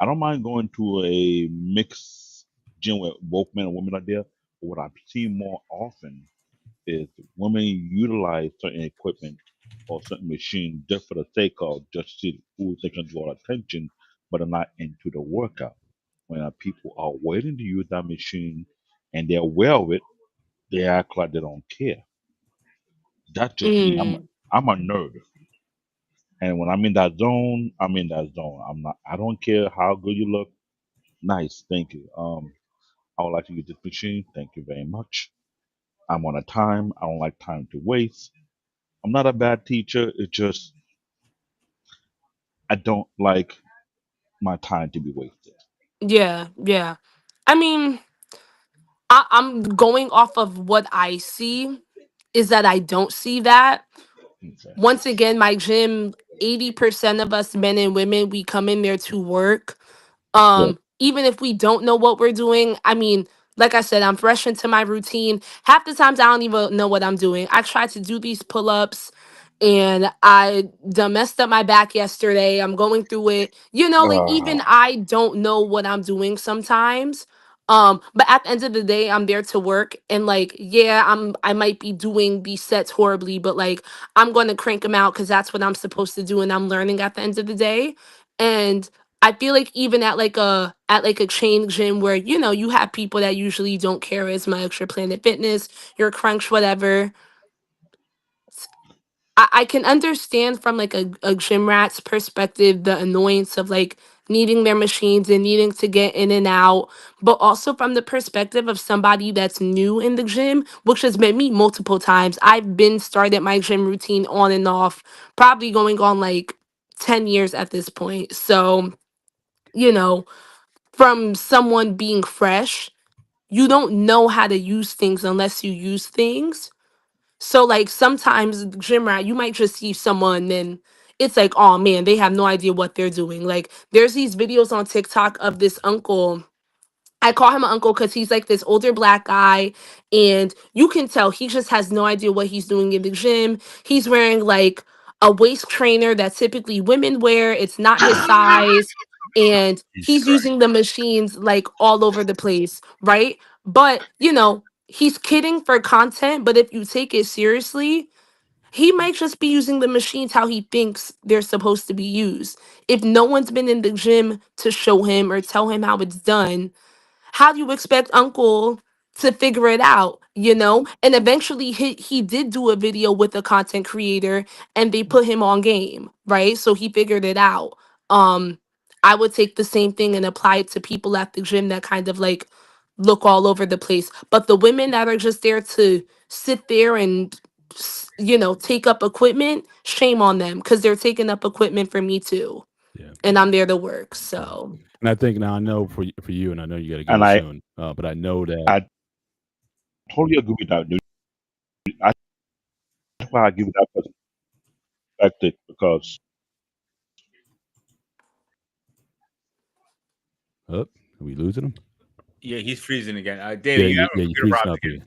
I don't mind going to a mixed gym where both men and women are there, but what I see more often is women utilize certain equipment or certain machine just for the sake of just see who they can draw attention, but are not into the workout. When people are waiting to use that machine and they're aware of it, they act like they don't care. That's just me. mm, I'm a nerd, and when I'm in that zone, I'm in that zone. I'm not. I don't care how good you look. Nice, thank you. I would like to use this machine. Thank you very much. I'm on a time. I don't like time to waste. I'm not a bad teacher. It's just I don't like my time to be wasted. yeah, yeah. I mean, I'm going off of what I see is that I don't see that. Okay. Once again, my gym, 80% of us men and women, we come in there to work. Yep. Even if we don't know what we're doing, I mean, like I said, I'm fresh into my routine. Half the times I don't even know what I'm doing. I tried to do these pull-ups and I done messed up my back yesterday. I'm going through it. Like Uh, even I don't know what I'm doing sometimes. But at the end of the day, I'm there to work and like, yeah, I might be doing these sets horribly, but like I'm going to crank them out because that's what I'm supposed to do and I'm learning at the end of the day. And I feel like even at like a chain gym where you have people that usually don't care as much, your Planet Fitness, your Crunch, whatever. I can understand from like a gym rat's perspective the annoyance of like needing their machines and needing to get in and out, but also from the perspective of somebody that's new in the gym, which has been me multiple times. I've been started my gym routine on and off, probably going on like 10 years at this point. So, you know, from someone being fresh, you don't know how to use things unless you use things. So like sometimes gym rat, you might just see someone and it's like, oh man, they have no idea what they're doing. Like there's these videos on TikTok of this uncle. I call him an uncle because he's like this older black guy, and you can tell he just has no idea what he's doing in the gym. He's wearing like a waist trainer that typically women wear. It's not his size, and Jesus he's Christ. using the machines like all over the place, right? But he's kidding for content. But if you take it seriously, he might just be using the machines how he thinks they're supposed to be used. If no one's been in the gym to show him or tell him how it's done, how do you expect uncle to figure it out, and eventually he did do a video with a content creator and they put him on game, right? So he figured it out. I would take the same thing and apply it to people at the gym that kind of like look all over the place, but the women that are just there to sit there and take up equipment, shame on them because they're taking up equipment for me too, Yeah. and I'm there to work. Yeah. So And I think now I know for you, and I know you got to and go soon, but I know that. I totally agree with that, dude. That's why I give it that perspective because Oh, are we losing him? Yeah, he's freezing again. Yeah, David, you have a you're computer freezing problem up again. here.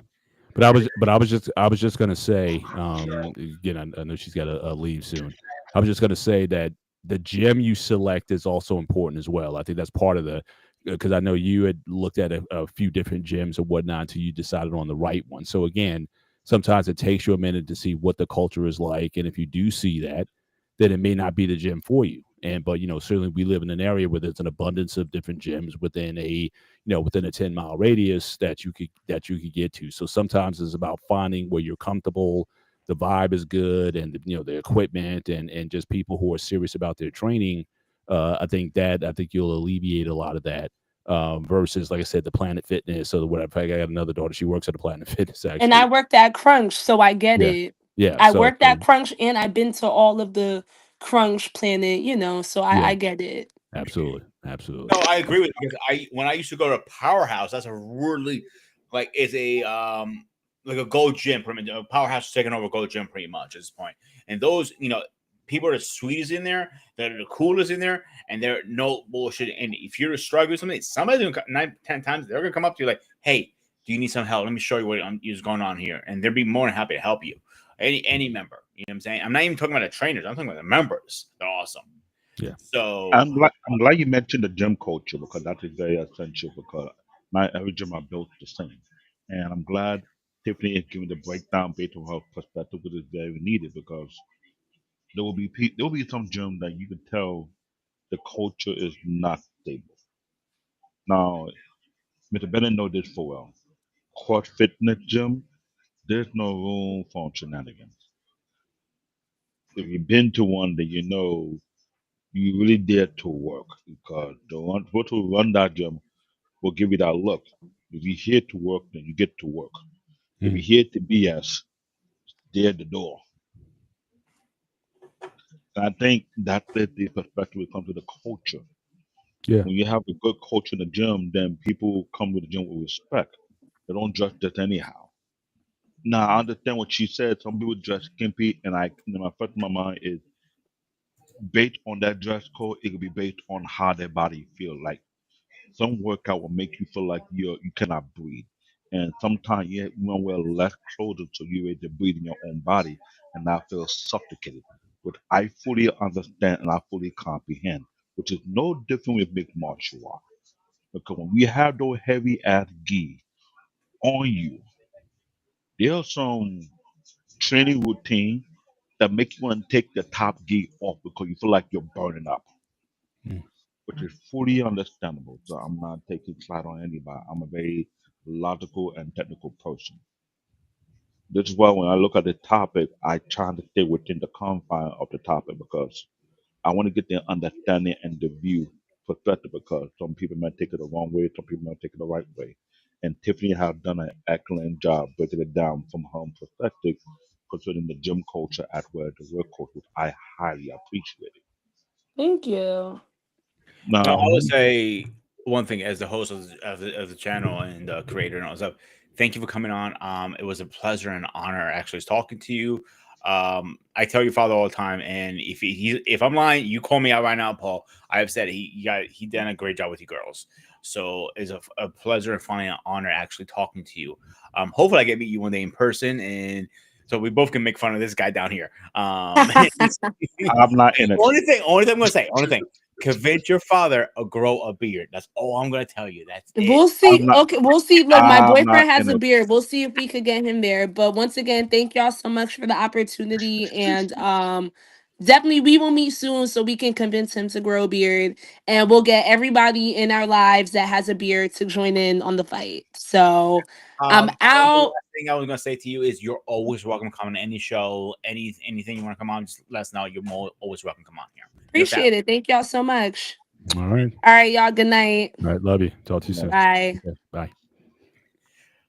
But I was just gonna say, again, I know she's got to leave soon. I was just gonna say that the gym you select is also important as well. I think that's part of the because I know you had looked at a few different gyms and whatnot until you decided on the right one. So again, sometimes it takes you a minute to see what the culture is like, and if you do see that, then it may not be the gym for you. And but certainly we live in an area where there's an abundance of different gyms within a 10-mile radius that you could get to. So sometimes it's about finding where you're comfortable, the vibe is good, and the equipment and just people who are serious about their training. I think you'll alleviate a lot of that versus, like I said, the Planet Fitness or whatever. I got another daughter; she works at the Planet Fitness And I actually. worked at Crunch, so I get Yeah, it. yeah. I So, worked at Crunch and I've been to all of the Crunch Planet, so I yeah, get it. absolutely, absolutely. No, I agree with you because when I used to go to Powerhouse, that's a really like it's a like a Gold Gym. Pretty much. Powerhouse is taking over Gold Gym pretty much at this point. And those people are the sweetest in there, they're the coolest in there, and they're no bullshit. And if you're struggling with something, somebody's gonna 9, 10 times they're gonna come up to you like, "Hey, do you need some help? Let me show you what is going on here," and they'll be more than happy to help you. Any member, you know what I'm saying? I'm not even talking about the trainers. I'm talking about the members. They're awesome. Yeah, So I'm glad you mentioned the gym culture because that is very essential because not every gym I built the same. And I'm glad Tiffany is giving the breakdown based on her perspective, which is very needed because there will be some gyms that you can tell the culture is not stable. Now, Mr. Bennett know this full well. Court fitness gym, there's no room for shenanigans. If you've been to one, then you know you really there to work because the one people who run that gym will give you that look. If you're here to work, then you get to work. If you're Mhm. here to BS, they're at the door. And I think that's the perspective when it comes to the culture. yeah, When you have a good culture in the gym, then people come to the gym with respect. They don't dress just anyhow. Now I understand what she said. Some people dress skimpy, and my first in my mind is based on that dress code. It could be based on how their body feel. Like some workout will make you feel like you cannot breathe, and sometimes you want to wear less clothes so you're able to breathe in your own body and not feel suffocated. Which I fully understand and I fully comprehend, which is no different with mixed martial art. Because when we have those heavy ass gi on you, there's some training routine that make you want to take the top gi off because you feel like you're burning up, mm, which is fully understandable. So I'm not taking flight on anybody. I'm a very logical and technical person. This is why when I look at the topic, I try to stay within the confine of the topic because I want to get the understanding and the view perspective because some people might take it the wrong way, some people might take it the right way. And Tiffany has done an excellent job breaking it down from her own perspective concerning the gym culture as well as the work culture, which I highly appreciate it. Thank you. now, Now, I would say one thing as the host of the channel and the creator and all that stuff. Thank you for coming on. It was a pleasure and honor actually talking to you. I tell your father all the time, and if I'm lying, you call me out right now, Paul. I have said he done a great job with you girls. So it's a pleasure and finally an honor actually talking to you. Hopefully I get to meet you one day in person, and so we both can make fun of this guy down here. I'm not in it. Only thing I'm gonna say, only thing, convince your father to grow a beard. That's all I'm gonna tell you. That's it. We'll I'm see. not. Okay, we'll see. Look, my I'm not boyfriend has in a it. beard. We'll see if we could get him there. But once again, thank y'all so much for the opportunity. And definitely we will meet soon so we can convince him to grow a beard. And we'll get everybody in our lives that has a beard to join in on the fight. So I'm Only out. last thing I was gonna say to you is you're always welcome to come on any show, anything you want to come on. Just let us know. You're always welcome to come on here. You're family. Appreciate it. Thank y'all so much. all right, All right, y'all. Good night. all right. Love you. Talk to you You know. soon. Bye. Okay, bye.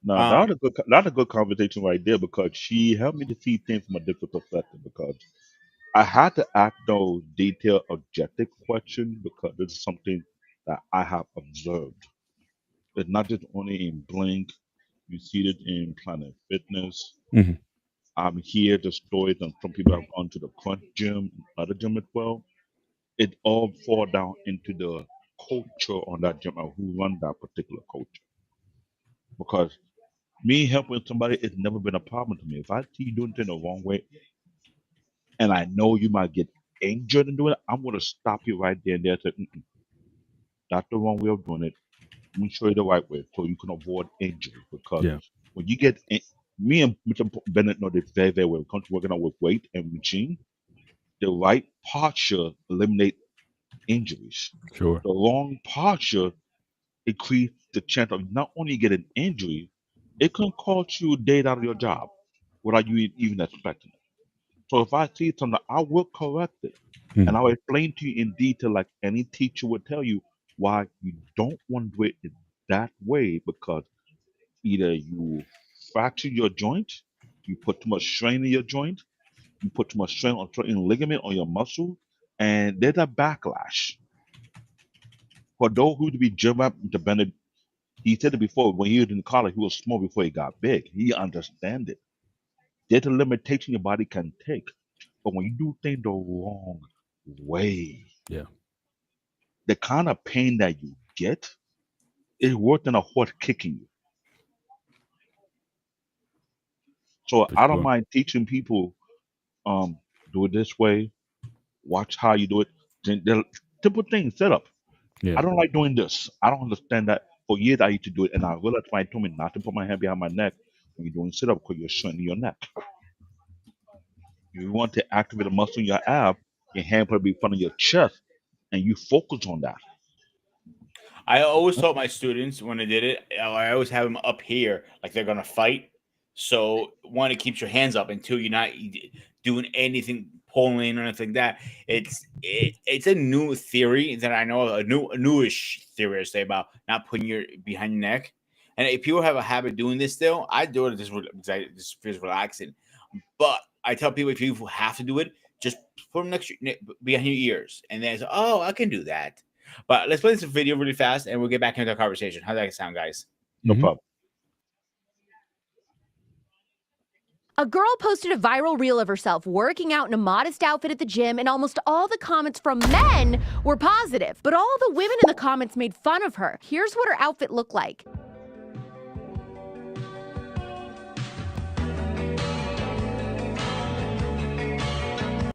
No, Um, that's a good conversation right there because she helped me to see things from a different perspective because I had to ask those detailed, objective questions because this is something that I have observed. It's not just only in Blink, you see it in Planet Fitness. Hmm. I'm here the stories and some people have gone to the Crunch Gym, other gym as well. It all fall down into the culture on that gym and who run that particular culture. Because me helping somebody, it's never been a problem to me. If I see you doing things the wrong way and I know you might get injured in doing it, I'm gonna stop you right there and there. And say, "Mm-mm, that's the wrong way of doing it. Let me show you the right way so you can avoid injury." Because Yeah, when you get in, me and Mr. Bennett know this very, very well. When it comes to working out with weight and machine, the right posture eliminate injuries. sure. The wrong posture increase the chance of not only getting injury, it can cost you a day out of your job without you even expecting it. So if I see something, I will correct it. Hmm. And I'll explain to you in detail like any teacher would tell you, why you don't want to do it that way, because either you fracture your joint, you put too much strain in your joint, you put too much strain on certain ligament on your muscle, and there's a backlash. For those who to be driven up into Bennett, he said it before, when he was in college, he was small before he got big. He understand it. There's a limitation your body can take. But when you do things the wrong way, Yeah, the kind of pain that you get is worse than a horse kicking you. So for I don't sure. mind teaching people, do it this way, watch how you do it. The simple things, set up. Yeah. I don't like doing this. I don't understand that. For years I used to do it, and I realized when told me not to put my hand behind my neck when you're doing sit up because you're shortening your neck. You want to activate a muscle in your ab, your hand put it in front of your chest, and you focus on that. I always taught my students when I did it, I always have them up here like they're gonna fight. So one, it keeps your hands up until you're not doing anything pulling or anything like that. It's a new theory that I know, a newish theory I say about not putting your behind your neck. And if people have a habit of doing this still, I do it just because I just feels relaxing. But I tell people if you have to do it, just put them behind your ears, and then it's, oh, I can do that. But let's play this video really fast, and we'll get back into the conversation. How's that sound, guys? No Mhm. problem. A girl posted a viral reel of herself working out in a modest outfit at the gym, and almost all the comments from men were positive. But all the women in the comments made fun of her. Here's what her outfit looked like.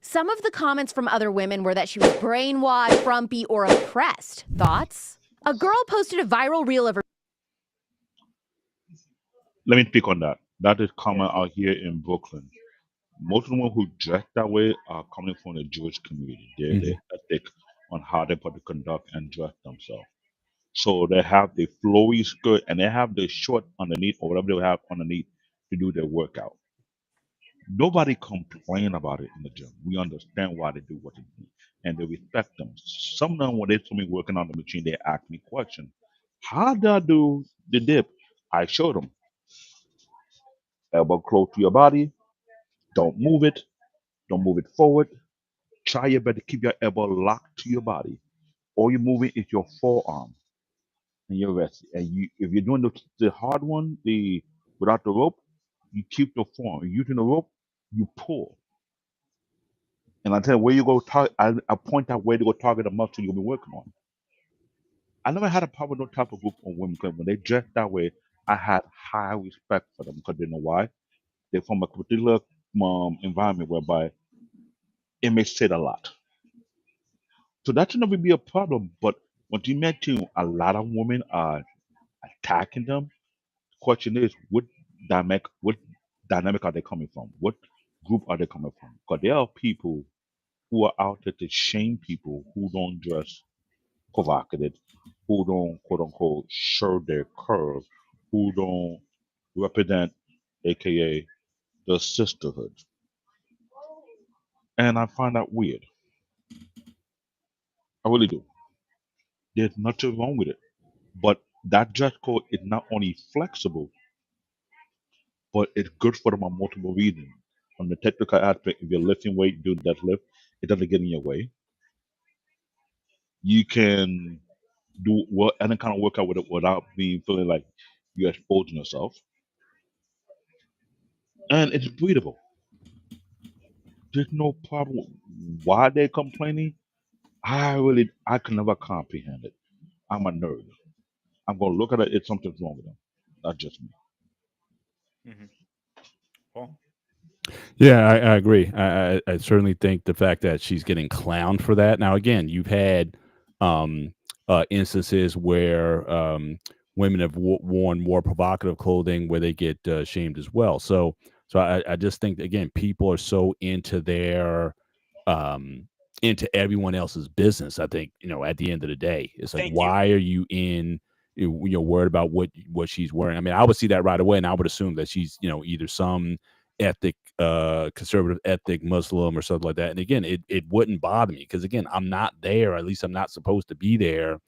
Some of the comments from other women were that she was brainwashed, frumpy, or oppressed. Thoughts? A girl posted a viral reel of her. Let me speak on that. That is common out here in Brooklyn. Most of the ones who dress that way are coming from the Jewish community. They're Mhm. the ethic on how they're supposed to conduct and dress themselves. So they have the flowy skirt and they have the short underneath or whatever they have underneath to do their workout. Nobody complain about it in the gym. We understand why they do what they do, and they respect them. Some of them, when they saw me working on the machine, they ask me question, how do I do the dip? I showed them. Elbow close to your body. Don't move it. Don't move it forward. Try your best to keep your elbow locked to your body. All you're moving is your forearm and your wrist. And you, if you're doing the hard one, the without the rope, you keep the forearm. You're using the rope, you pull. And I tell you where you go target. I point out where to go target the muscle you'll be working on. I never had a problem with no type of group of women because when they dress that way, I had high respect for them because they know why. They're from a particular environment whereby it may say a lot. So that should never be a problem. But when you mention a lot of women are attacking them, the question is what dynamic are they coming from? What group are they coming from? Because there are people who are out there to shame people who don't dress provocative, who don't quote unquote show their curve, who don't represent, aka the sisterhood. And I find that weird. I really do. There's nothing wrong with it. But that dress code is not only flexible, but it's good for them on multiple reasons. From the technical aspect, if you're lifting weight, do deadlift, it doesn't get in your way. You can do any kind of workout with it without being feeling like you're exposing yourself. And it's breathable. There's no problem. Why they're complaining, I can never comprehend it. I'm a nerd. I'm gonna look at it, it's something's wrong with them. Not just me. Mm-hmm. Well, Yeah, I agree. I certainly think the fact that she's getting clowned for that. Now, again, you've had instances where women have worn more provocative clothing where they get shamed as well. So I just think again, people are so into their into everyone else's business. I think at the end of the day, it's like, thank you. why are you in? Worried about what she's wearing. I mean, I would see that right away, and I would assume that she's either some ethnic conservative ethnic Muslim or something like that. And again, it wouldn't bother me because again, I'm not there, at least I'm not supposed to be there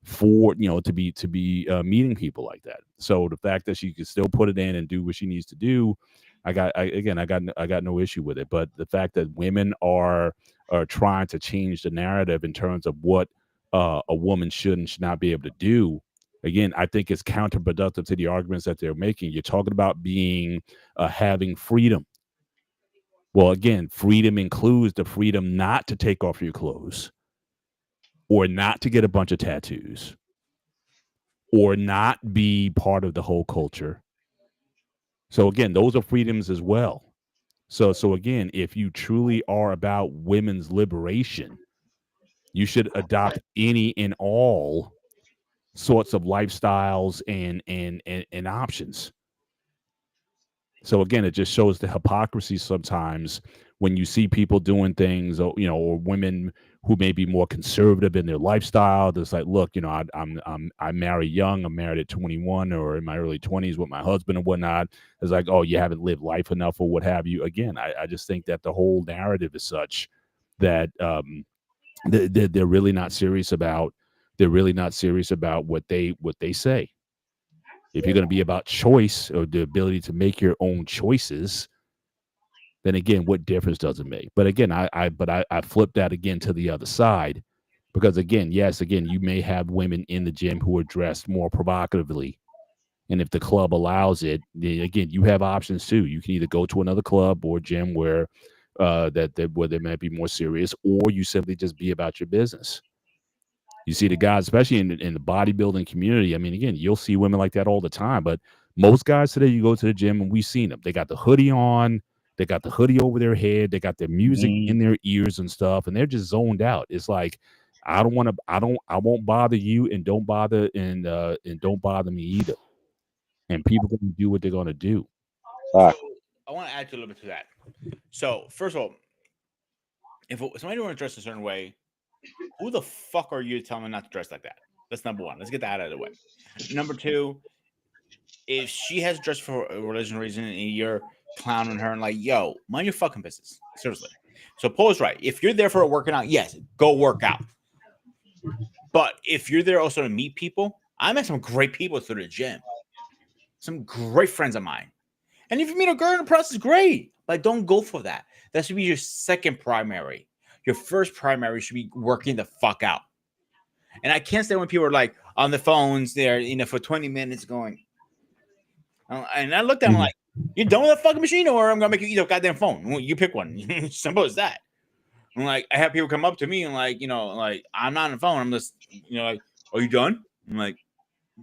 for to be meeting people like that. So the fact that she can still put it in and do what she needs to do, I got no issue with it. But the fact that women are trying to change the narrative in terms of what a woman should and should not be able to do, again, I think it's counterproductive to the arguments that they're making. You're talking about being having freedom. Well, again, freedom includes the freedom not to take off your clothes, or not to get a bunch of tattoos, or not be part of the whole culture. So again, those are freedoms as well. So again, if you truly are about women's liberation, you should adopt any and all sorts of lifestyles and options. So again, it just shows the hypocrisy sometimes when you see people doing things, or women who may be more conservative in their lifestyle. That's like, look, I marry young. I'm married at 21 or in my early 20s with my husband and whatnot. It's like, oh, you haven't lived life enough or what have you. Again, I just think that the whole narrative is such that they're really not serious about. They're really not serious about what they say. If you're going to be about choice or the ability to make your own choices, then again, what difference does it make? But again, I flip that again to the other side, because again, yes, again, you may have women in the gym who are dressed more provocatively, and if the club allows it, then again, you have options too. You can either go to another club or gym where where they might be more serious, or you simply just be about your business. You see the guys, especially in the bodybuilding community. I mean, again, you'll see women like that all the time. But most guys today, you go to the gym and we've seen them. They got the hoodie on, they got the hoodie over their head, they got their music in their ears and stuff, and they're just zoned out. It's like, I won't bother you, and don't bother and don't bother me either. And people are gonna do what they're gonna do. So I want to add to a little bit to that. So first of all, if somebody want to dress a certain way, who the fuck are you telling me not to dress like that? That's number one. Let's get that out of the way. Number two, if she has dressed for a religion reason and you're clowning her and like, yo, mind your fucking business. Seriously. So Paul's right. If you're there for a working out, yes, go work out. But if you're there also to meet people, I met some great people through the gym. Some great friends of mine. And if you meet a girl in the process, great. But don't go for that. That should be your second primary. Your first primary should be working the fuck out. And I can't stand when people are like on the phones there, for 20 minutes going. And I looked at them like, you done with that fucking machine, or I'm gonna make you eat a goddamn phone. Well, you pick one. Simple as that. And like, I have people come up to me and like, like, I'm not on the phone. I'm just, like, are you done? I'm like,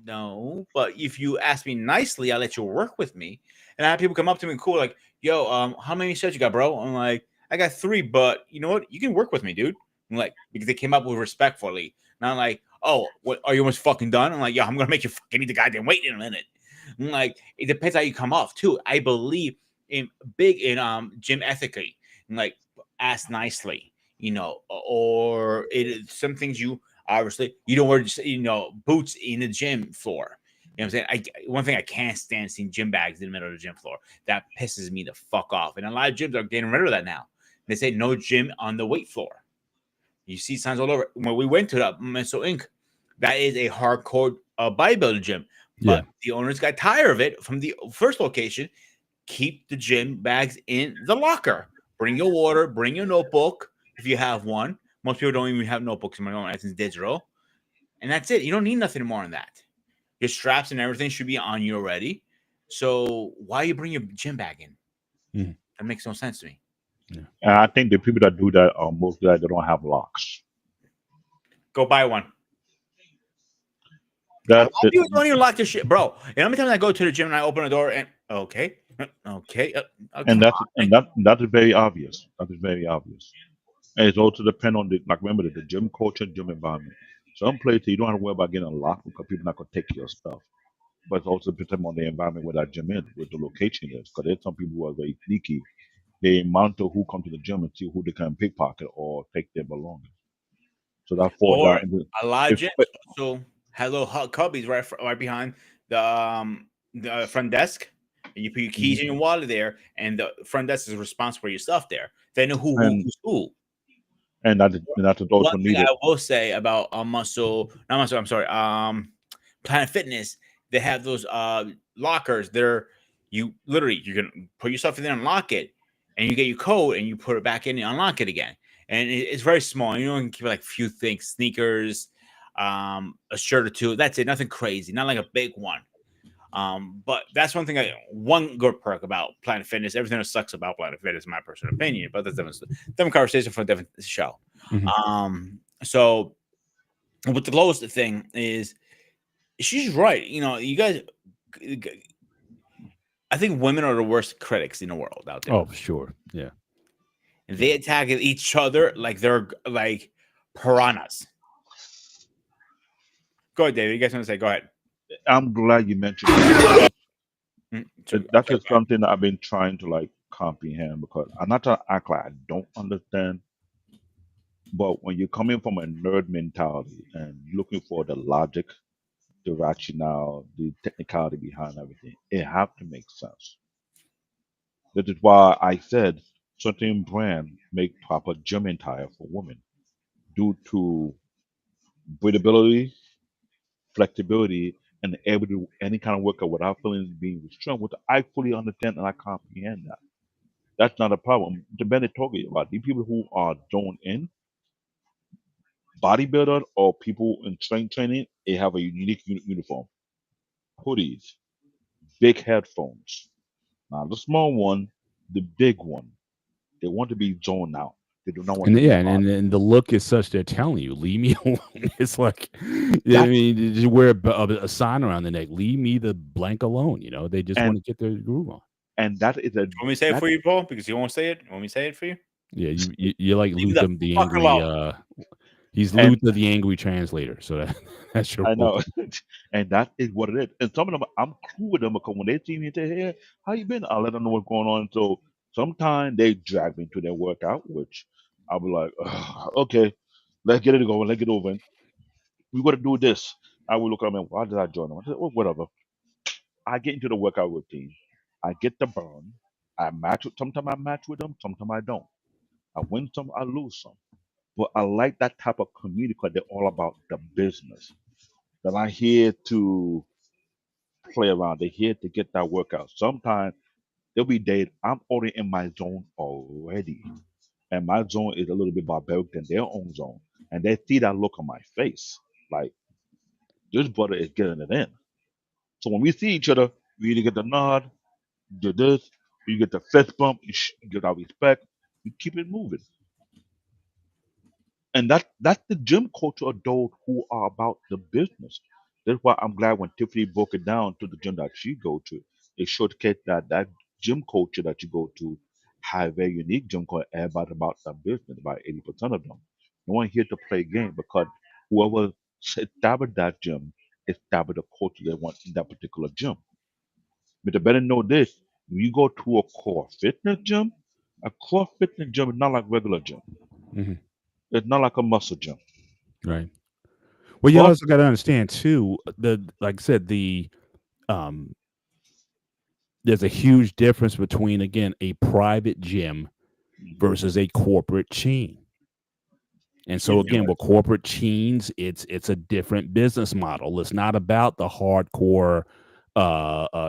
no. But if you ask me nicely, I'll let you work with me. And I have people come up to me and cool, like, yo, how many sets you got, bro? I'm like, I got 3, but you know what? You can work with me, dude. I'm like, because they came up with respectfully. Not like, oh, what, are you almost fucking done? I'm like, yo, I'm gonna make you fucking eat the goddamn weight in a minute. I'm like, it depends how you come off too. I believe in gym ethically. And like, ask nicely, or some things you obviously you don't wear boots in the gym floor. You know what I'm saying? One thing I can't stand is seeing gym bags in the middle of the gym floor. That pisses me the fuck off. And a lot of gyms are getting rid of that now. They say no gym on the weight floor. You see signs all over. When we went to the Mental Inc., that is a hardcore bodybuilding gym. But the owners got tired of it from the first location. Keep the gym bags in the locker. Bring your water. Bring your notebook if you have one. Most people don't even have notebooks anymore. Everything's digital. And that's it. You don't need nothing more than that. Your straps and everything should be on you already. So why you bring your gym bag in? That makes no sense to me. And I think the people that do that are most guys that don't have locks. Go buy one. That People don't even lock their shit, bro. And how many times I go to the gym and I open the door and okay, and that's very obvious. That is very obvious. And it's also depend on remember the gym culture, gym environment. Some places you don't have to worry about getting a lock because people are not gonna take your stuff. But it's also depend on the environment where that gym is, where the location is. Because there's some people who are very sneaky. They monitor who come to the gym and see who they can pickpocket or take their belongings. So that falls or down. a lot of gyms also have little hot cubbies right behind the front desk. And you put your keys in your wallet there, and the front desk is responsible for your stuff there. They know who's who. and not to those One who thing need it. I will say about not muscle, I'm sorry, Planet Fitness, they have those lockers. You literally you can put yourself in there and lock it, and you get your code and you put it back in and unlock it again. And it's very small. You can keep like a few things, sneakers, a shirt or two. That's it. Nothing crazy. Not like a big one. But that's one thing. One good perk about Planet Fitness. Everything that sucks about Planet Fitness, in my personal opinion, but that's different conversation for a different show. Mhm. So with the lowest thing is, she's right. You guys, I think women are the worst critics in the world out there. Oh, for sure. Yeah. They attack each other like they're like piranhas. Go ahead, David. You guys want to say? Go ahead. I'm glad you mentioned that. So, That's okay, just something that I've been trying to like comprehend because I'm not trying to act like I don't understand. But when you're coming from a nerd mentality and looking for the logic, the rationale, the technicality behind everything, it have to make sense. That is why I said certain brand make proper gym attire for women due to breathability, flexibility, and able to do any kind of workout without feeling being restrained, which I fully understand and I comprehend that. That's not a problem. The men are talking about these people who are zoned in, bodybuilder or people in strength training, they have a unique uniform, hoodies, big headphones. Now the small one, the big one, they want to be zoned out. They do not want And to be yeah, and bothered. and the look is such they're telling you, leave me alone. It's like, I That's mean, you wear a sign around the neck, leave me the blank alone. They just want and to get their groove on. and that is a want me to say it that for you, Paul? Because you won't say it. Want me to say it for you? Yeah, you like Leave me the Luther the fuck alone. angry. He's and Luther the angry translator. So that's your I role. know, and that is what it is. And some of them, I'm cool with them because when they see me and say, "Hey, how you been?" I'll let them know what's going on. So sometimes they drag me to their workout, which I'll be like, "Ugh, "Okay, let's get it going. Let's get over it. We got to do this." I will look at them and, "Why did I join them?" I said, "Well, whatever." I get into the workout routine. I get the burn. I match with. Sometimes I match with them. Sometimes I don't. I win some. I lose some. But I like that type of community because they're all about the business. They're not here to play around. They're here to get that workout. Sometimes there'll be days I'm already in my zone already. And my zone is a little bit barbaric than their own zone. And they see that look on my face. Like, this brother is getting it in. So when we see each other, we either get the nod, do this, you get the fist bump, you get our respect, we keep it moving. And that's the gym culture of those who are about the business. That's why I'm glad when Tiffany broke it down to the gym that she go to, it showcased that gym culture that you go to have a very unique gym culture. Everybody about the business, about 80% of them. No one here to play game because whoever established that gym established the culture they want in that particular gym. But you better know this: when you go to a core fitness gym, a core fitness gym is not like regular gym. Hmm. It's not like a muscle gym. Right. Well, you Core also got to understand too. Like I said, um, there's a huge difference between again a private gym Mhm. versus a corporate chain. And so It again, does. with corporate chains, it's a different business model. It's not about the hardcore.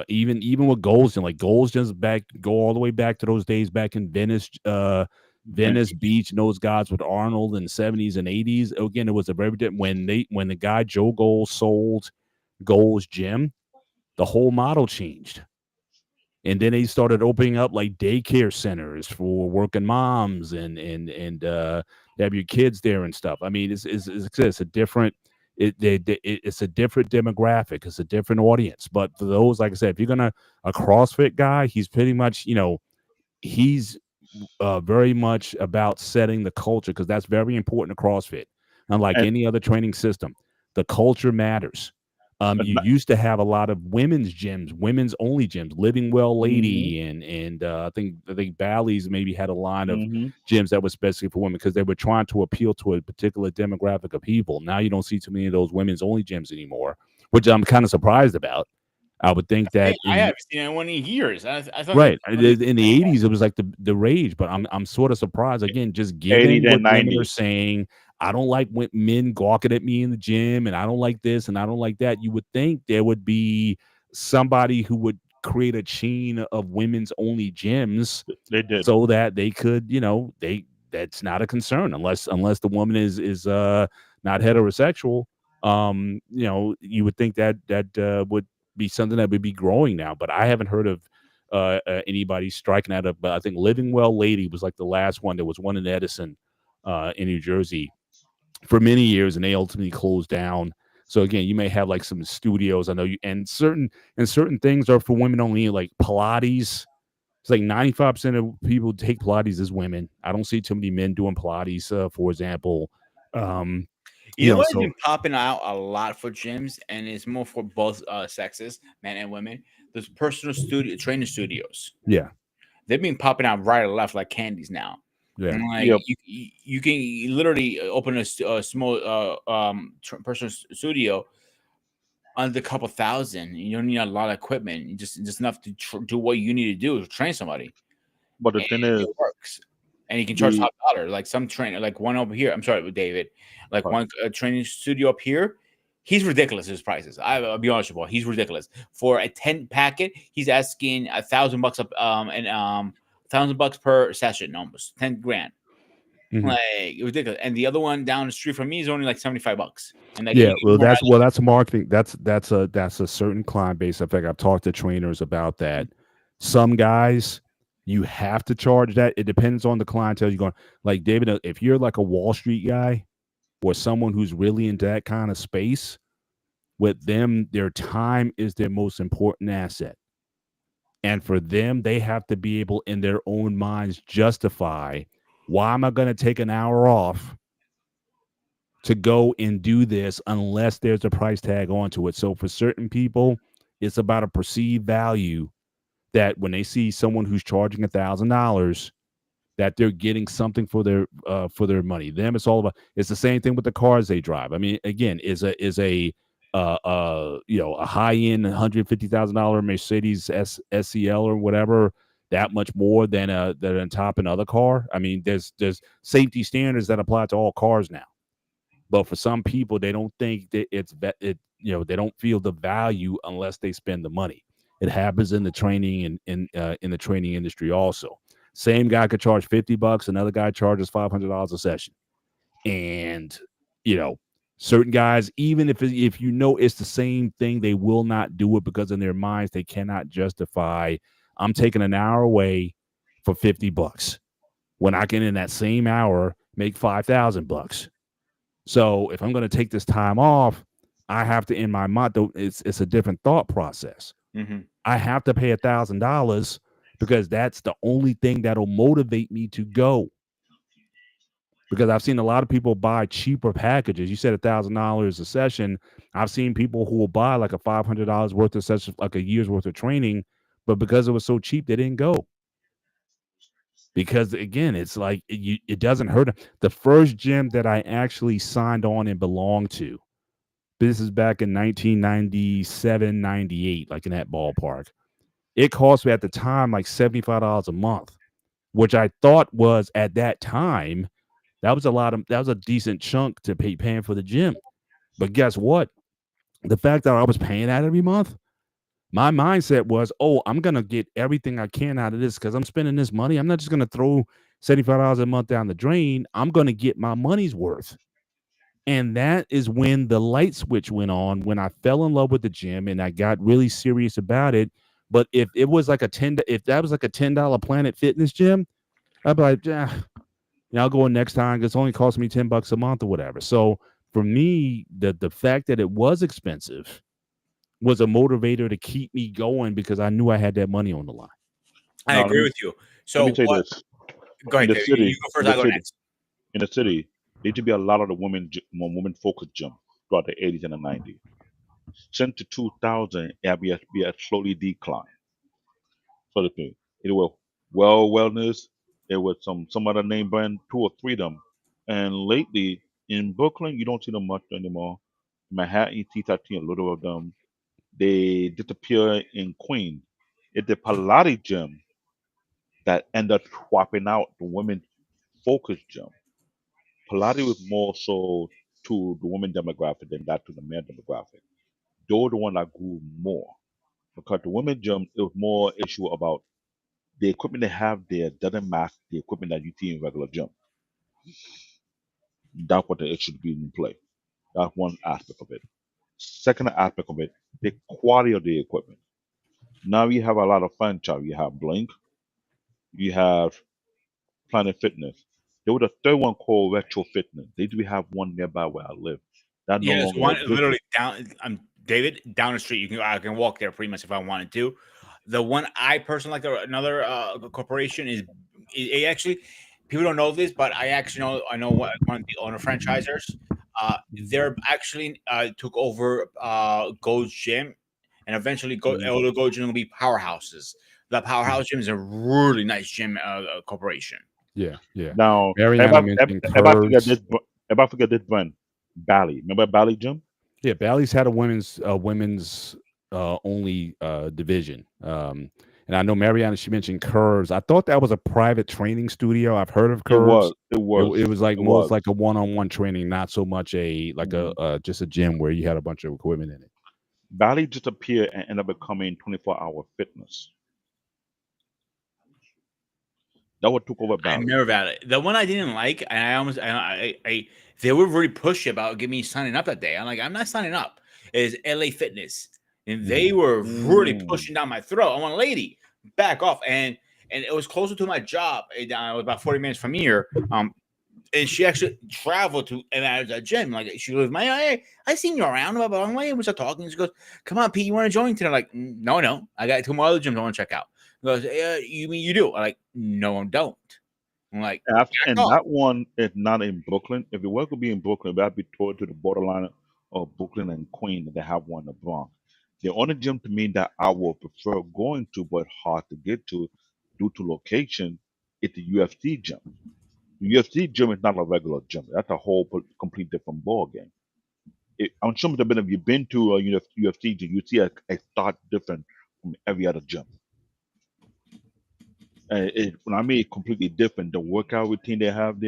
Even with Gold's Gym, like Gold's Gyms back go all the way back to those days back in Venice, Venice Vintage. Beach, and those guys with Arnold in the 70s and 80s. Again, it was a very different when the guy Joe Gold sold Gold's Gym, the whole model changed. And then they started opening up like daycare centers for working moms and have your kids there and stuff. I mean, it's a different it's a different demographic. It's a different audience. But for those, like I said, if you're gonna a CrossFit guy, he's pretty much he's very much about setting the culture because that's very important to CrossFit. Unlike And any other training system, the culture matters. You not, used to have a lot of women's gyms, women's only gyms, Living Well hmm Lady, and I think Bally's maybe had a line of hmm gyms that was specifically for women because they were trying to appeal to a particular demographic of people. Now you don't see too many of those women's only gyms anymore, which I'm kind of surprised about. I would think that I in haven't seen anyone in years. I thought right they in the 80s it was like the rage, but I'm sort of surprised again, just 80s given what and women are 90s. saying. I don't like when men gawking at me in the gym, and I don't like this and I don't like that. You would think there would be somebody who would create a chain of women's only gyms They did. so that they could, that's not a concern unless the woman is not heterosexual. You would think that would be something that would be growing now, but I haven't heard of anybody striking out of. But I think Living Well Lady was like the last one. There was one in Edison, in New Jersey, for many years, and they ultimately closed down. So again, you may have like some studios. I know you and certain things are for women only, like Pilates. It's like 95% of people take Pilates as women. I don't see too many men doing Pilates, for example. Um, You know what has so been popping out a lot for gyms, and it's more for both sexes, men and women. There's personal training studios. yeah, They've been popping out right and left like candies now. yeah, And like Yep. you can literally open a small personal studio under a couple thousand. You don't need a lot of equipment. You just enough to do what you need to do to train somebody, But the and thing is, it works. And you can charge the top dollar. Like some trainer, like one over here. I'm sorry, with David, like right. one training studio up here. He's ridiculous. His prices. I'll be honest with you. He's ridiculous for a 10 packet. He's asking $1,000 up, and $1,000 per session, almost 10 grand. mhm. Like ridiculous. And the other one down the street from me is only like $75, and like Yeah. you get Well, more out of that's marketing. That's a certain client base. In fact, I've talked to trainers about that. Some guys, you have to charge that. It depends on the clientele you're going. Like David, if you're like a Wall Street guy or someone who's really into that kind of space, with them, their time is their most important asset. And for them, they have to be able in their own minds justify, why am I going to take an hour off to go and do this unless there's a price tag onto it? So for certain people, it's about a perceived value, that when they see someone who's charging $1,000, that they're getting something for their money. Them, it's all about. It's the same thing with the cars they drive. I mean, again, a high end $150,000 Mercedes SEL or whatever that much more than a top and other car? I mean, there's safety standards that apply to all cars now. But for some people, they don't think that they don't feel the value unless they spend the money. It happens in the training and in the training industry also. Same guy could charge $50, another guy charges $500 a session. And you know, certain guys, even if it's the same thing, they will not do it because in their minds they cannot justify, I'm taking an hour away for $50 when I can in that same hour make $5,000. So if I'm going to take this time off, I have to, in my mind, it's a different thought process. Mhm. I have to pay $1,000 because that's the only thing that'll motivate me to go. Because I've seen a lot of people buy cheaper packages. You said $1,000 a session. I've seen people who will buy like a $500 worth of session, like a year's worth of training, but because it was so cheap, they didn't go. Because again, it's like it doesn't hurt. The first gym that I actually signed on and belonged to, this is back in 1997, 98, like in that ballpark. It cost me at the time like $75 a month, which I thought was at that time, that was a decent chunk to paying for the gym. But guess what? The fact that I was paying that every month, my mindset was, oh, I'm gonna get everything I can out of this because I'm spending this money. I'm not just gonna throw $75 a month down the drain. I'm gonna get my money's worth. And that is when the light switch went on, when I fell in love with the gym and I got really serious about it. But if that was like a $10 Planet Fitness gym, I'd be like, I'll go in next time. It's only cost me $10 a month or whatever. So for me, the fact that it was expensive was a motivator to keep me going because I knew I had that money on the line. I Now agree with you. let So me say what? this: Go in ahead, the David. You city, go in first. the I go city, next. in the city, there used to be a lot of the women focused gym throughout the 80s and the 90s. Since the 2000, it be a slowly decline. So the thing, it was wellness. There was some other name brand, two or three of them, and lately in Brooklyn, you don't see them much anymore. Manhattan, you see a little of them. They disappear in Queen. It's the Pilates gym that end up swapping out the women focus gym. Pilates was more so to the women demographic than that to the men demographic. They were the one that grew more because the women gym it was more issue about the equipment they have there doesn't match the equipment that you see in regular gym. That's what the issue be in play. That's one aspect of it. Second aspect of it, the quality of the equipment. Now you have a lot of franchise. You have Blink, you have Planet Fitness. There was a third one called Retro Fitness. They do have one nearby where I live. That no Yeah, there's longer one exists. literally down. I'm David down the street. I can walk there pretty much if I wanted to. The one I personally like, another corporation is actually people don't know this, but I know one of the owner franchisers. They're actually took over Gold's Gym, and eventually Mhm. all the Gold Gym will be powerhouses. The Powerhouse Gym is a really nice gym corporation. Yeah, yeah. Now, Mariana mentioned forget this, curves. forget this brand, Bally. Remember Bally Gym? Yeah, Bally's had a women's only division. And I know Mariana, she mentioned Curves. I thought that was a private training studio. I've heard of It was. Curves. It It, was. it was like It most was. like a one-on-one training, not so much a like Mhm. a just a gym where you had a bunch of equipment in it. Bally disappeared and ended up becoming 24-hour fitness. That what took over I Bally. remember about it. The one I didn't like, and I they were really pushy about giving me signing up that day. I'm like, I'm not signing up. Is LA Fitness, and they were really Mm. pushing down my throat. I want a lady, back off, and it was closer to my job. It was about 40 minutes from here. And she actually traveled to and at the gym. Like she goes, "Man, I seen you around." Blah, blah, blah. We start talking. She goes, "Come on, Pete, you want to join today?" I'm like, no, I got two more other gyms I want to check out." He goes, "Yeah, you mean you do?" I'm like, "No, I don't." I'm like, back And off. that one is not in Brooklyn. If it were to be in Brooklyn, that'd be toward to the borderline of Brooklyn and Queens. That they have one in the Bronx. The only gym to me that I would prefer going to, but hard to get to due to location, is the UFC gym. The UFC gym is not a regular gym. That's a whole complete different ball game. I'm sure if you've been to a UFC gym, you see a start different from every other gym. When I mean completely different, the workout routine they have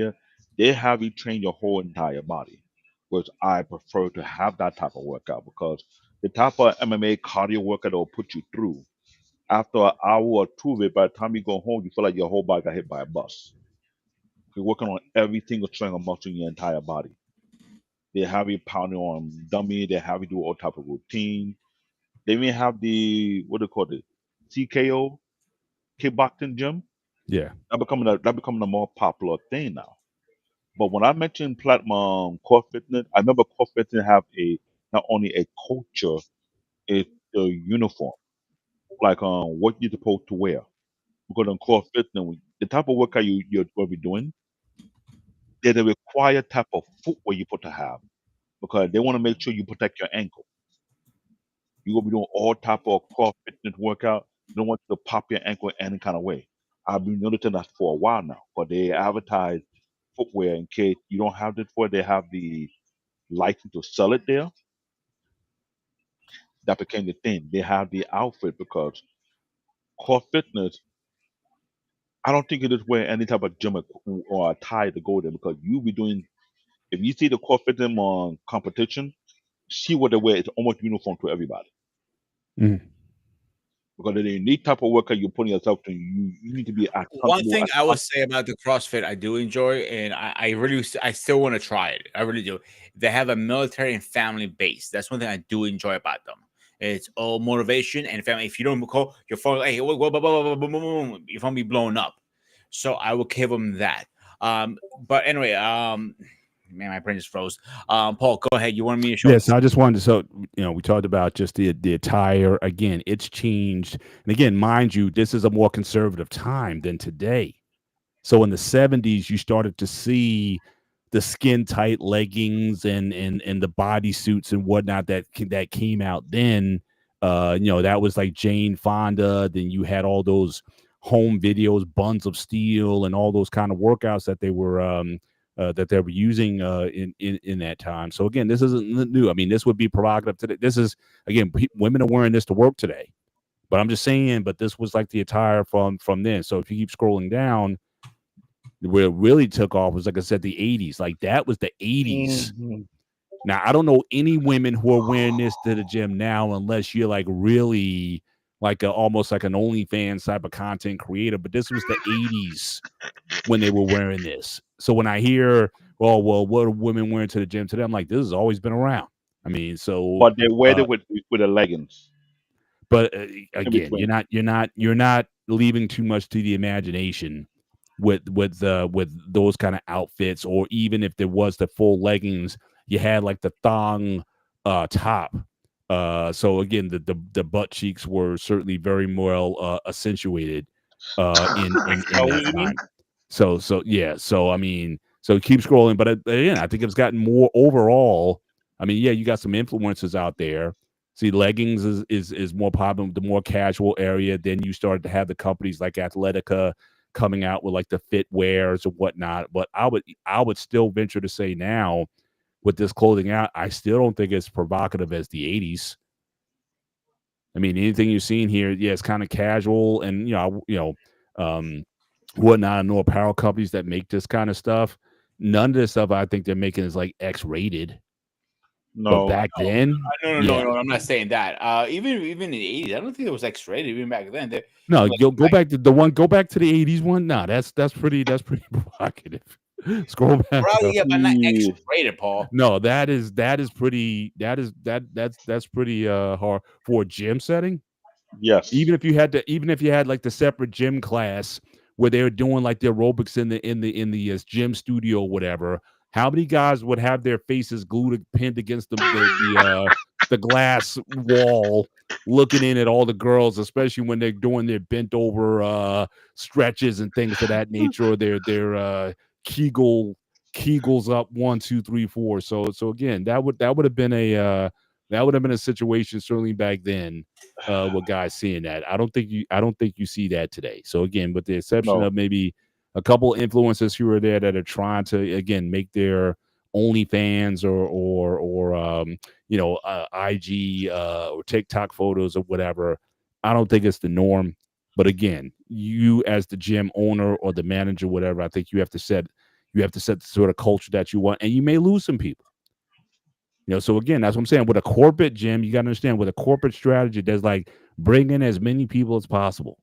you train your whole entire body. Which I prefer to have that type of workout because the type of MMA cardio workout that will put you through. After an hour or two of it, by the time you go home, you feel like your whole body got hit by a bus. You're working on every single strength of muscle in your entire body. They have you pounding on dummy. They have you do all type of routine. They even have the what do they call it, TKO kickboxing gym. Yeah. That becoming a more popular thing now. But when I mentioned Platinum Core Fitness, I remember Core Fitness have a not only a culture, it's a uniform, like what you're supposed to wear. Because on Core Fitness, the type of workout you're going to be doing, there's a required type of footwear you're supposed to have because they want to make sure you protect your ankle. You're gonna be doing all type of core fitness workout. They don't want you to pop your ankle any kind of way. I've been noticing that for a while now, but they advertise footwear in case you don't have this for. They have the license to sell it there. That became the thing. They have the outfit because core fitness. I don't think you just wear any type of gym or attire to go there because you be doing. If you see the core fitness on competition, see what they wear. It's almost uniform to everybody. Mhm. Because the unique type of workout you're putting yourself to, you need to be as One comfortable thing as I would possible. say about the CrossFit I do enjoy, and I really I still want to try it. I really do. They have a military and family base. That's one thing I do enjoy about them. It's all motivation and family. If you don't call your phone, hey, your phone be blowing up. So I will give them that. But anyway, man, my brain just froze. Paul, go ahead. You wanted me to show Yes, this? I just wanted to. So, we talked about just the attire. Again, it's changed, and again, mind you, this is a more conservative time than today. So in the 70s, you started to see the skin tight leggings and the bodysuits and whatnot that came out then. That was like Jane Fonda. Then you had all those home videos, Buns of Steel, and all those kind of workouts that they were that they were using in that time. So again, this isn't new. I mean, this would be provocative today. This is again, women are wearing this to work today. But I'm just saying, but this was like the attire from then. So if you keep scrolling down, where it really took off was like I said, the 80s. Like that was the 80s. Mhm. Now I don't know any women who are wearing this to the gym now, unless you're like really like almost like an OnlyFans type of content creator. But this was the 80s when they were wearing this. So when I hear, oh well, what are women wearing to the gym today? I'm like, this has always been around. I mean, so But they wear uh, it with the leggings but in again, between. you're not leaving too much to the imagination with those kind of outfits, or even if there was the full leggings, you had like the thong top. So again, the butt cheeks were certainly very well accentuated in Are that we eating? time. So yeah, so I mean, so keep scrolling, but again, I think it's gotten more overall. I mean, yeah, you got some influencers out there. See, leggings is more popular, the more casual area. Then you started to have the companies like Athletica coming out with like the fit wears and whatnot. But I would still venture to say now with this clothing out, I still don't think it's provocative as the 80s. I mean, anything you're seeing here, yeah, it's kind of casual, and um, whatnot. I know apparel companies that make this kind of stuff. None of this stuff I think they're making is like X rated. But No, back then, No, yeah, I'm not saying that. Even in the 80s, I don't think it was X-rated even back then. no, Like, go back to the one. Go back to the 80s one. Nah, that's pretty provocative. Scroll back probably up. yeah, but not yeah, X-rated, Paul. No, that is pretty. That's pretty hard for a gym setting. yes. Even if you had like the separate gym class where they were doing like the aerobics in the gym studio or whatever, how many guys would have their faces glued pinned against the glass wall looking in at all the girls, especially when they're doing their bent over stretches and things of that nature, or their kegel kegels up 1 2 3 4. So again, that would have been a situation certainly back then, with guys seeing that. I don't think you see that today. So again, with the exception No, of maybe a couple influencers here or there that are trying to again make their OnlyFans or IG or TikTok photos or whatever. I don't think it's the norm. But again, you as the gym owner or the manager, whatever, I think you have to set the sort of culture that you want, and you may lose some people. So again, that's what I'm saying. With a corporate gym, you got to understand with a corporate strategy, there's like bring in as many people as possible.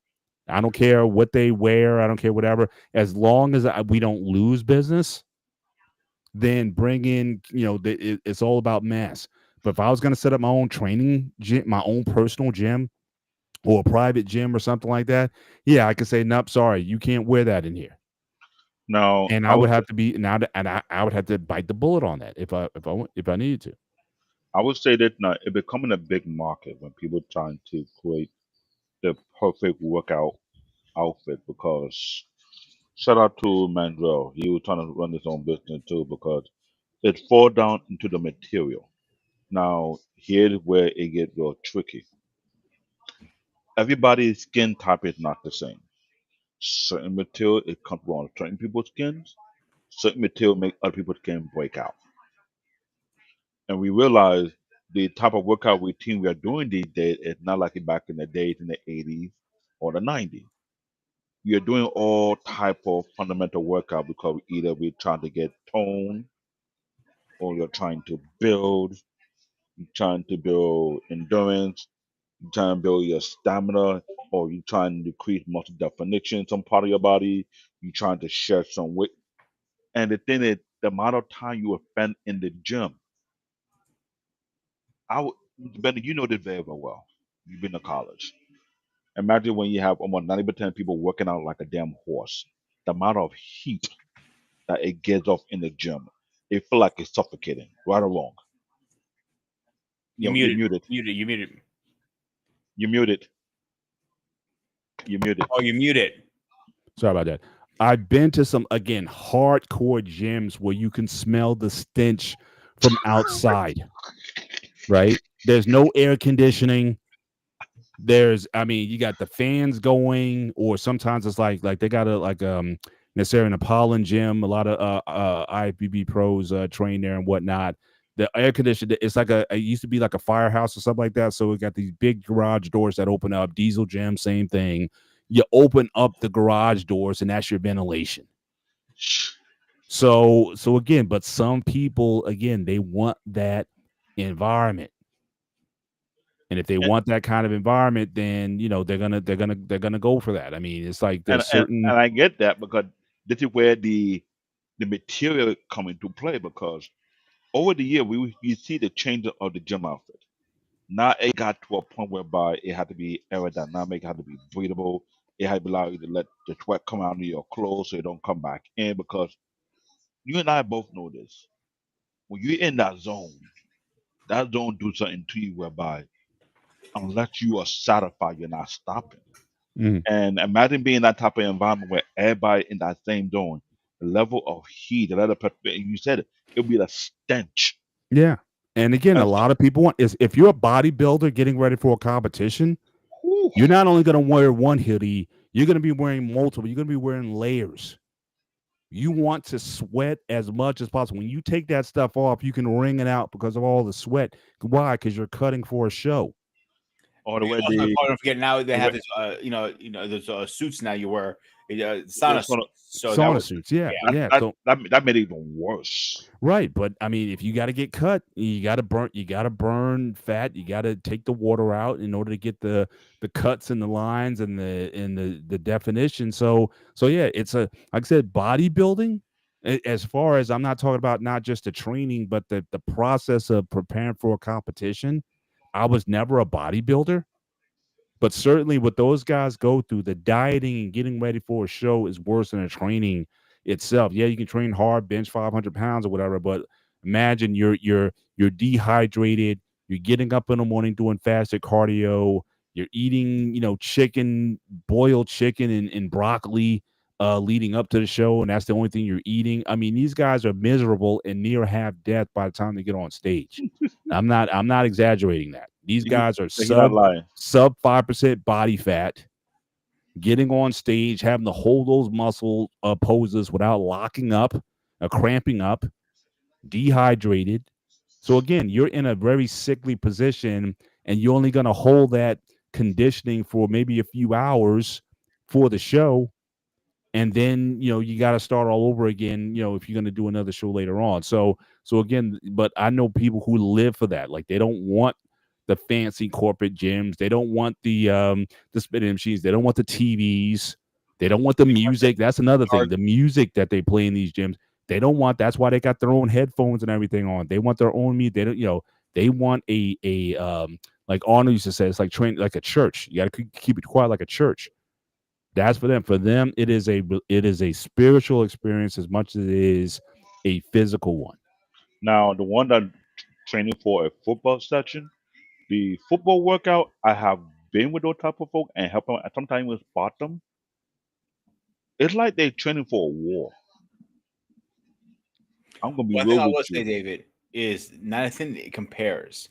I don't care what they wear. I don't care whatever. As long as we don't lose business, then bring in, it's all about mass. But if I was going to set up my own training gym, my own personal gym or a private gym or something like that, yeah, I could say, nope, sorry, you can't wear that in here. now And I would have to be now, and I would have to bite the bullet on that if I needed to. I would say that now it's becoming a big market when people trying to create the perfect workout outfit because shout out to Mandrell. He was trying to run his own business too because it fall down into the material. Now here's where it get real tricky. Everybody's skin type is not the same. Certain material is comfortable on certain people's skins. Certain material make other people's skin break out. And we realize the type of workout routine we are doing these days is not like it back in the days in the 80s or the 90s. We are doing all type of fundamental workout because either we're trying to get tone or you're trying to build, you're trying to build endurance, you're trying to build your stamina, or you're trying to increase muscle definition in some part of your body, you're trying to shed some weight. And the thing is, the amount of time you spend in the gym, I would, Benny, you know this very, very well. You've been to college. Imagine when you have almost 90% of people working out like a damn horse. The amount of heat that it gives off in the gym, it feel like it's suffocating. Right or wrong? You You're muted, muted. you muted. You're muted. You're muted. Oh, you muted. Sorry about that. I've been to some again hardcore gyms where you can smell the stench from outside, right? There's no air conditioning. I mean, you got the fans going, or sometimes it's like they got a necessarily in a pollen gym. A lot of IFBB pros train there and whatnot. The air conditioner, it's like it used to be like a firehouse or something like that. So we got these big garage doors that open up. Diesel gym, same thing. You open up the garage doors, and that's your ventilation. So again, but some people again they want that environment. And if they And want that kind of environment, then they're gonna go for that. I mean, it's like and there's and, certain. and I get that because this is where the material come into play because over the year we see the change of the gym outfit. Now it got to a point whereby it had to be aerodynamic, it had to be breathable, it had to allow you to let the sweat come out of your clothes so it don't come back in because you and I both know this. When you're in that zone do something to you whereby unless you are satisfied, you're not stopping. Mhm. And imagine being in that type of environment where everybody in that same zone, the level of heat, the level of you said it would be the stench. Yeah. And again, a And, lot of people want is if you're a bodybuilder getting ready for a competition, whew, you're not only going to wear one hoodie, you're going to be wearing multiple. You're going to be wearing layers. You want to sweat as much as possible. When you take that stuff off, you can wring it out because of all the sweat. Why? Because you're cutting for a show. or the way Also, the, don't forget now they the have way, this, there's suits now you wear, sauna it's gonna, suits. So that Sauna was, suits. Yeah. yeah. that, Yeah. that, So that made it even worse. right, but I mean, if you got to get cut, you got to burn fat, you got to take the water out in order to get the cuts and the lines and the definition. So yeah, it's a like I said, bodybuilding. As far as I'm not talking about not just the training, but the process of preparing for a competition. I was never a bodybuilder, but certainly what those guys go through, the dieting and getting ready for a show is worse than the training itself. Yeah, you can train hard, bench 500 pounds or whatever, but imagine you're dehydrated, you're getting up in the morning doing fasted cardio, you're eating, chicken, boiled chicken and broccoli leading up to the show, and that's the only thing you're eating. I mean, these guys are miserable and near half death by the time they get on stage. I'm not exaggerating that. These He, guys are he's not lying. sub 5% body fat, getting on stage, having to hold those muscle poses without locking up, cramping up, dehydrated. So again, you're in a very sickly position, and you're only going to hold that conditioning for maybe a few hours for the show, and then you got to start all over again, if you're going to do another show later on. So again, but I know people who live for that. Like, they don't want the fancy corporate gyms, they don't want the spinning machines, they don't want the TVs, they don't want the music. That's another thing, the music that they play in these gyms, they don't want. That's why they got their own headphones and everything on. They want their own music. They don't, they want a like Arnold used to say, it's like train like a church. You got to keep it quiet like a church. That's for them. For them, it is a spiritual experience as much as it is a physical one. Now, the one that training for a football section, the football workout, I have been with those type of folk and help them. Sometimes we spot them. It's like they're training for a war. I'm gonna be One thing real I with will say, you. David, is nothing compares.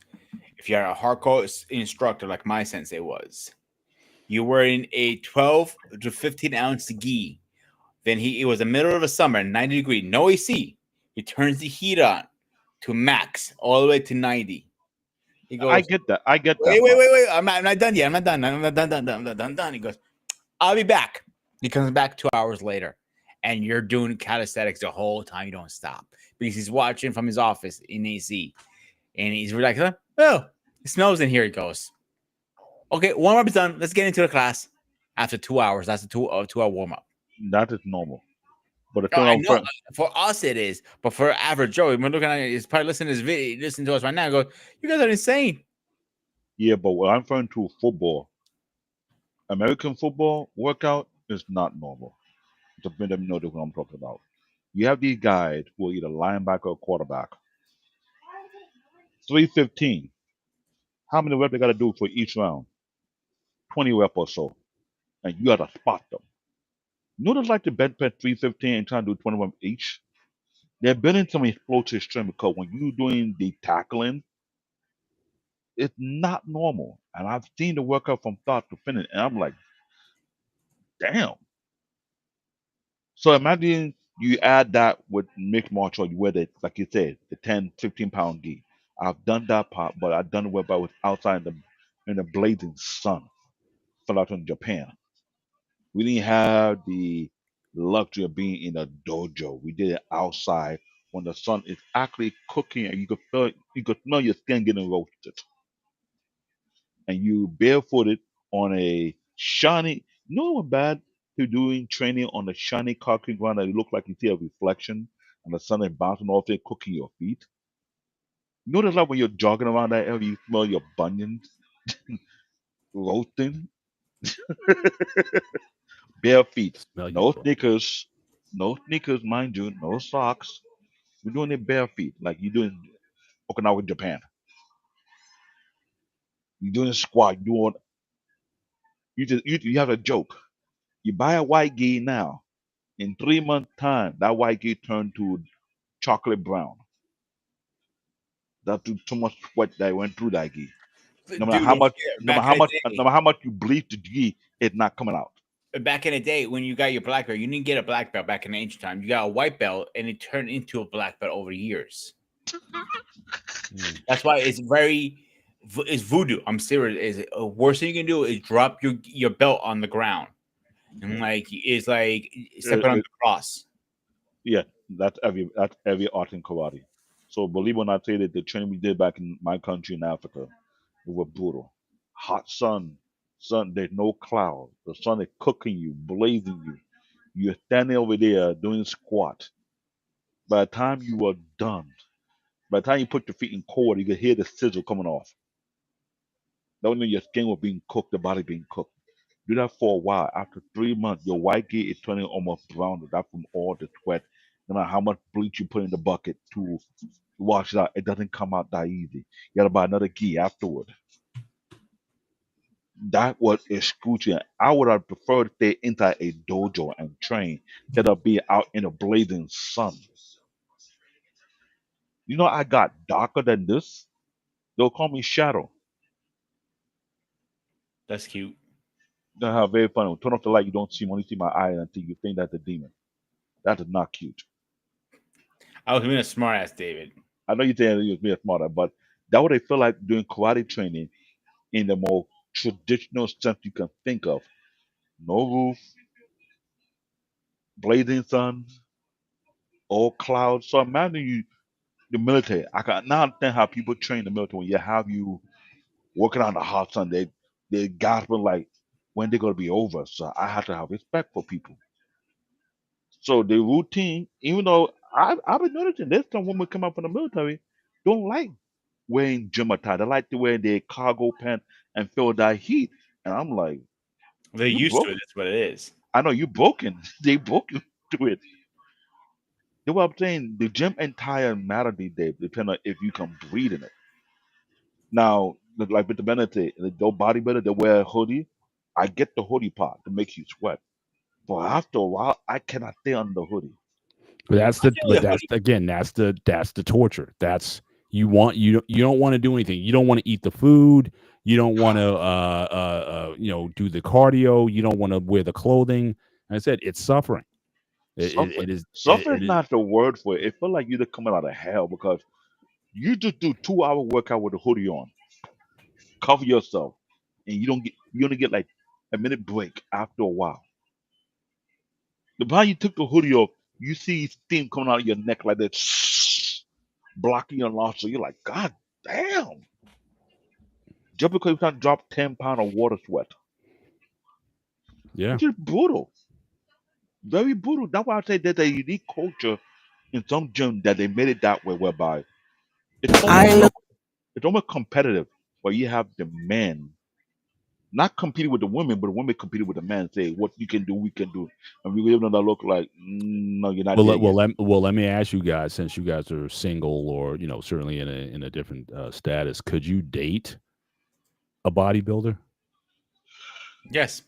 If you're a hardcore instructor like my sensei was, you're wearing a 12 to 15 ounce gi. Then it was the middle of the summer, 90 degree, no AC. He turns the heat on to max, all the way to 90. He I goes, get that. I get wait, that wait, part. wait, wait. I'm not done yet. I'm not done. I'm not done, done, done, done, done, done. He goes, I'll be back. He comes back 2 hours later, and you're doing calisthenics the whole time. You don't stop because he's watching from his office in AC, and he's like, huh? Oh, it smells in here. He goes, okay, warm up is done. Let's get into the class. After 2 hours, that's a 2 hour warm up. That is normal. But the Oh, thing I I'm know friend, for us it is, but for average Joe, we're looking at it, he's probably listening to this video, listening to us right now. And go, you guys are insane. yeah, but when I'm referring to football, American football workout is not normal. To let them know what I'm talking about. You have these guys who are either linebacker or quarterback. 315. How many reps they got to do for each round? 20 reps or so. And you got to spot them. You know, like the bench press 315 and trying to do 20 reps each? They're building some explosive strength because when you're doing the tackling, it's not normal. And I've seen the workout from start to finish, and I'm like, damn. So imagine you add that with mixed martial art, where the like you said, the 10, 15 pound gi. I've done that part, but I've done it where I was outside in the blazing sun, fell out in Japan. We didn't have the luxury of being in a dojo. We did it outside when the sun is actually cooking and you could smell your skin getting roasted. And you barefooted on a shiny, you know what bad to doing training on a shiny concrete ground that you look like you see a reflection and the sun is bouncing off it, cooking your feet. You notice like when you're jogging around that area, you smell your bunions roasting, bare feet, Smell your no butt. sneakers, no sneakers, mind you, no socks. We're doing it bare feet, like you doing Okinawa, Japan. You're doing squat, you doing you have a joke. You buy a white gi now. In 3 months' time, that white gi turned to chocolate brown. That's too much sweat that went through that gi. No matter Dude, how don't much, forget, no matter how much, no matter how much you bleach the gi, it's not coming out. back in the day when you got your black belt, you didn't get a black belt back in the ancient time. You got a white belt, and it turned into a black belt over years. Mm. That's why it's voodoo. I'm serious. Is worst thing you can do is drop your belt on the ground and like it's like Uh, stepping on uh, the cross. yeah, that's every art in karate. So believe when I say that the training we did back in my country in Africa, it was brutal. Hot sun, there's no cloud. The sun is cooking you, blazing you. You're standing over there doing squat. By the time you are done, by the time you put your feet in cold, you can hear the sizzle coming off. That would mean your skin was being cooked, the body being cooked. Do that for a while. After 3 months, your white gear is turning almost brown. That's from all the sweat. No matter how much bleach you put in the bucket to wash it out, it doesn't come out that easy. You gotta buy another gear afterward. That was excruciating. I would have preferred to stay inside a dojo and train instead of being out in the blazing sun. You know, I got darker than this. They'll call me Shadow. That's cute. That's how very funny. Turn off the light, you don't see me. Only see my eye until you think that's a demon. That is not cute. I was being a smart ass, David. I know you think you was being smarter, but that what I feel like doing karate training in the more traditional sense you can think of. No roof, blazing sun, all clouds. So imagine you the military. I can now understand how people train the military when you have you working on the hot sun. They gasping like when they're gonna be over. So I have to have respect for people. So the routine, even though I've been noticing there's some women come up from the military don't like wearing gym attire. They like to wear their cargo pants and feel that heat. And I'm like, They're you used to broke. it. That's what it is. I know you broken. They broken to it. That's what I'm saying. The gym attire matter these days, depending on if you can breathe in it. Now, like with the benefit, the bodybuilder, they wear a hoodie. I get the hoodie part to make you sweat. But after a while, I cannot stay under the hoodie. But that's again, that's the torture. That's you don't want to do anything. You don't want to eat the food. You don't want to do the cardio. You don't want to wear the clothing. And I said it's suffering. Suffer, It is suffer is it is not the word for it. It feel like you're coming out of hell because you just do 2 hour workout with a hoodie on, cover yourself, and you only get like a minute break after a while. The time you took the hoodie off, you see steam coming out of your neck like that, blocking your nostril. You're like, God damn! Just because you can't drop 10 pounds of water sweat, yeah. which is brutal, very brutal. That's why I say there's a unique culture in some gyms that they made it that way, whereby it's almost it's almost competitive, where you have the men not competing with the women, but the women competing with the men. Say what you can do, we can do, and we give them that look like, no, you're not there yet. Let me ask you guys, since you guys are single or certainly in a different status, could you date a bodybuilder? Yes.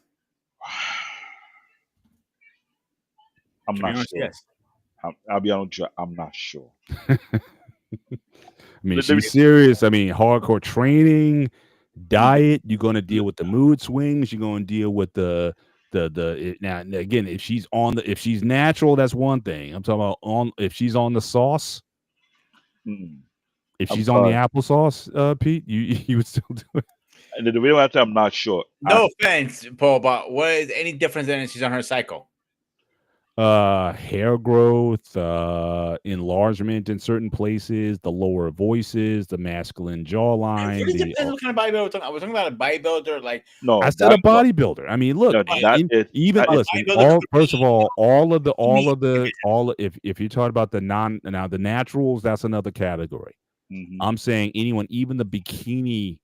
I'm To be not honest, sure. yes. I'll be honest with you, I'm not sure. I mean, Let me she's serious. I mean, hardcore training, diet. You're going to deal with the mood swings. You're going to deal with Now again, if she's natural, that's one thing. I'm talking about if she's on the sauce, Mm. if I'm she's on the sorry. applesauce, Pete, you would still do it. And the real answer, I'm not sure. No offense, Paul, but what is any difference than if she's on her cycle? Hair growth, enlargement in certain places, the lower voices, the masculine It jawline. really depends what kind of bodybuilder we're talking. I was talking about a bodybuilder, like No, I said a that's not. bodybuilder. I mean, look, No, that is even that is listen. bodybuilder could First be of all division. if you talk about the naturals, that's another category. mhm, I'm saying anyone, even the bikini,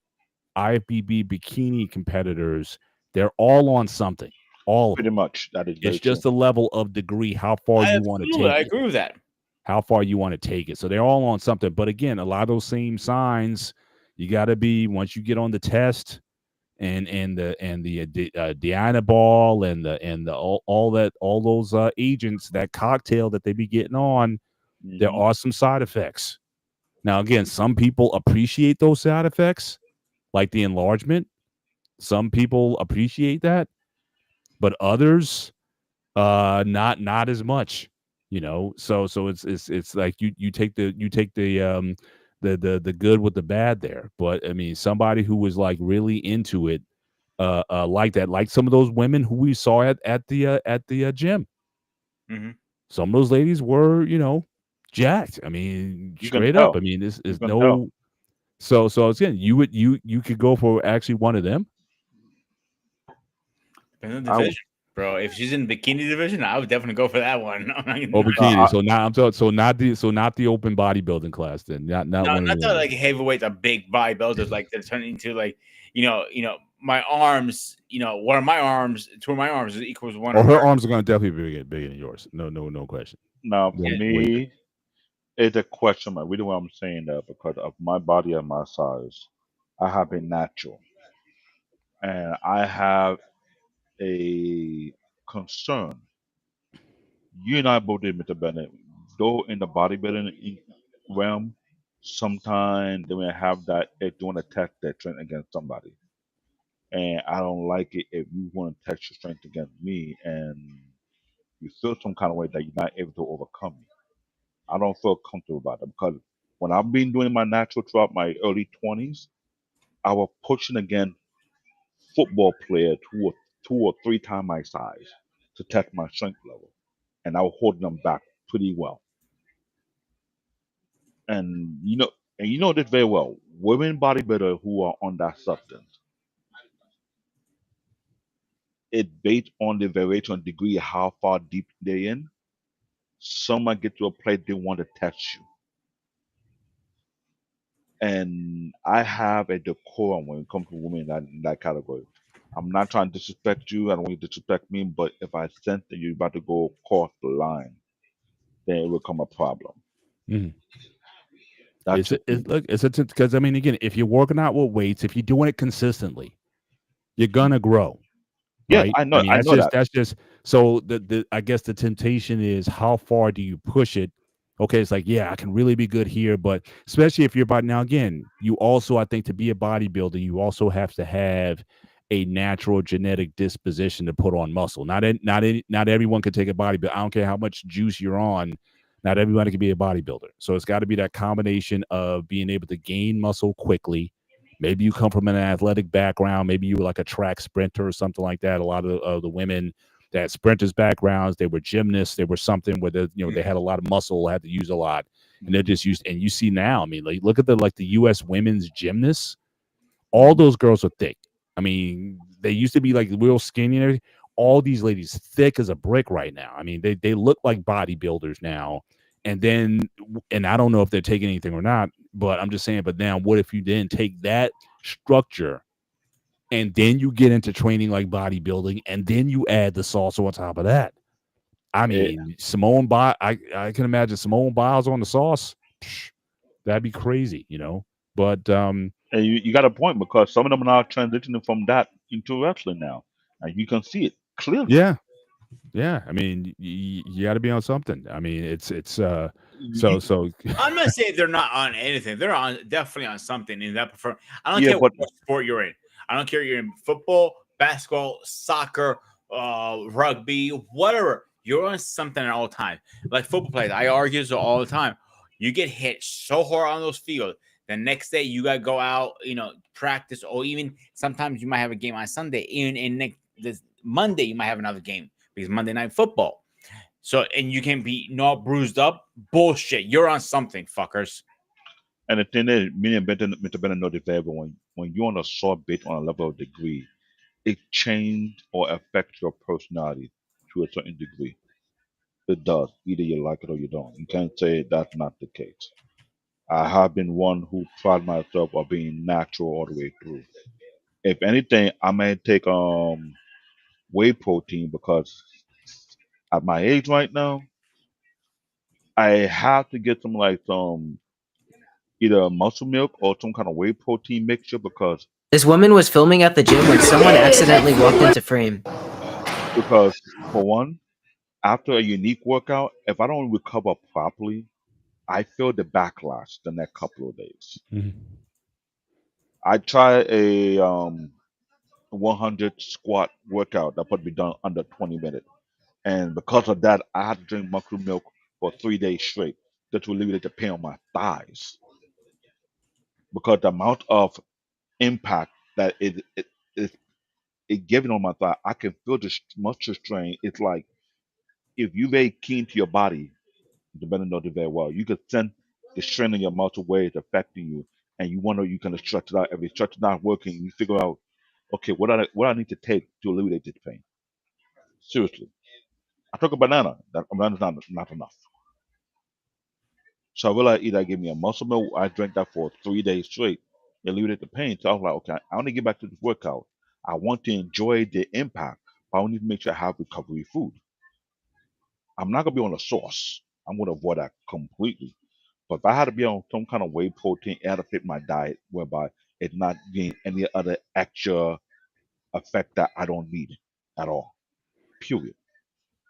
IFBB bikini competitors, they're all on something. All of pretty them. much. That is very It's true. just a level of degree, how far you want to Absolutely, take I it. agree with that. How far you want to take it. So they're all on something. But again, a lot of those same signs, you got to be once you get on the test and the Diana ball and the all those agents, that cocktail that they be getting on, there Mhm. are some side effects. Now, again, some people appreciate those side effects, like the enlargement. Some people appreciate that, but others, not as much. So it's like you take the good with the bad there. But I mean, somebody who was like really into it, like that, like some of those women who we saw at the gym. Mhm. Some of those ladies were, jacked. I mean, You can straight up. I tell. mean, this You is can tell. no. So again, you could go for actually one of them. Depends on the I would. division, bro. If she's in the bikini division, I would definitely go for that one. I'm not Or gonna- bikini. So now I'm talking. So not the open bodybuilding class. Then not no, one of the not that women. like heavyweights are big bodybuilders, like they're turning into like my arms. One of my arms, two of my arms is equals one Or of her her. arms are going to definitely be bigger than yours. No question. Now, for When, Yeah. when, me, it's a question mark. Really, why I'm saying that because of my body and my size, I have been natural, and I have a concern. You and I both admit to Bennett, though in the bodybuilding realm, sometimes they may have that they're doing a test their strength against somebody. And I don't like it if you want to test your strength against me and you feel some kind of way that you're not able to overcome me. I don't feel comfortable about it because when I've been doing my natural throughout my early 20s, I was pushing against football players who were 2 or 3 times my size to test my strength level. And I was holding them back pretty well. And you know this very well. Women bodybuilders who are on that substance, it based on the variation degree of how far deep they're in. Some might get to a place they want to test you. And I have a decorum when it comes to women in that category. I'm not trying to disrespect you. I don't want you to disrespect me. But if I sense that you're about to go across the line, then it will become a problem. Mhm. That's just me. It's because I mean, again, if you're working out with weights, if you're doing it consistently, you're gonna grow, Yes, right? I I know. mean, I know that. that's just so the I guess the temptation is how far do you push it? Okay, it's like, yeah, I can really be good here, but especially if you're about now again, you also, I think, to be a bodybuilder, you also have to have a natural genetic disposition to put on muscle. Not everyone can take a bodybuilder. I don't care how much juice you're on. Not everybody can be a bodybuilder. So it's got to be that combination of being able to gain muscle quickly. Maybe you come from an athletic background. Maybe you were like a track sprinter or something like that. A lot of the women that had sprinters backgrounds, they were gymnasts. They were something where they had a lot of muscle, had to use a lot, and they're just used. And you see now, I mean, like look at the U.S. women's gymnasts. All Mhm. those girls are thick. I mean, they used to be like real skinny and everything. All these ladies thick as a brick right now. I mean, they look like bodybuilders now. And I don't know if they're taking anything or not, but I'm just saying, but now what if you then take that structure and then you get into training like bodybuilding and then you add the salsa on top of that? I Eh, mean, I can imagine Simone Biles on the sauce. Psh, that'd be crazy, But and you got a point because some of them are now transitioning from that into wrestling now, and you can see it clearly. yeah, yeah. I mean, you got to be on something. I mean, it's You, so I'm not saying they're not on anything. They're definitely on something in that prefer. I don't yeah, care but what sport you're in. I don't care if you're in football, basketball, soccer, rugby, whatever. You're on something at all time. Like football players, I argue this all the time. You get hit so hard on those fields. The next day you gotta go out, practice, or even sometimes you might have a game on Sunday. Even in this Monday, you might have another game because Monday night football. So and you can be not bruised up. Bullshit. You're on something, fuckers. And the thing is, me and Mr. Bennett know this very well. When you're on a sore bit on a level of degree, it changes or affects your personality to a certain degree. It does. Either you like it or you don't. You can't say that's not the case. I have been one who pride myself on being natural all the way through. If anything, I may take whey protein because at my age right now, I have to get some either muscle milk or some kind of whey protein mixture This woman was filming at the gym when someone accidentally walked into frame. because for one, after a unique workout, if I don't recover properly, I feel the backlash the next couple of days. Mhm. I tried a 100 squat workout that could be done under 20 minutes, and because of that, I had to drink muscle milk for 3 days straight just to alleviate the pain on my thighs because the amount of impact that it giving on my thigh, I can feel the muscle strain. It's like if you very keen to your body, the better know it very well. You could sense the strain in your muscle where it's affecting you, and you wonder you can stretch it out. If the stretch is not working, you figure out, okay, what I need to take to alleviate this pain. Seriously, I took a banana. That banana's not enough. So I realized either give me a muscle milk, I drank that for 3 days straight, it alleviated the pain. So I was like, okay, I want to get back to this workout. I want to enjoy the impact, but I need to make sure I have recovery food. I'm not gonna be on a sauce. I'm gonna avoid that completely. But if I had to be on some kind of whey protein, it had to fit my diet, whereby it's not getting any other extra effect that I don't need at all. Period.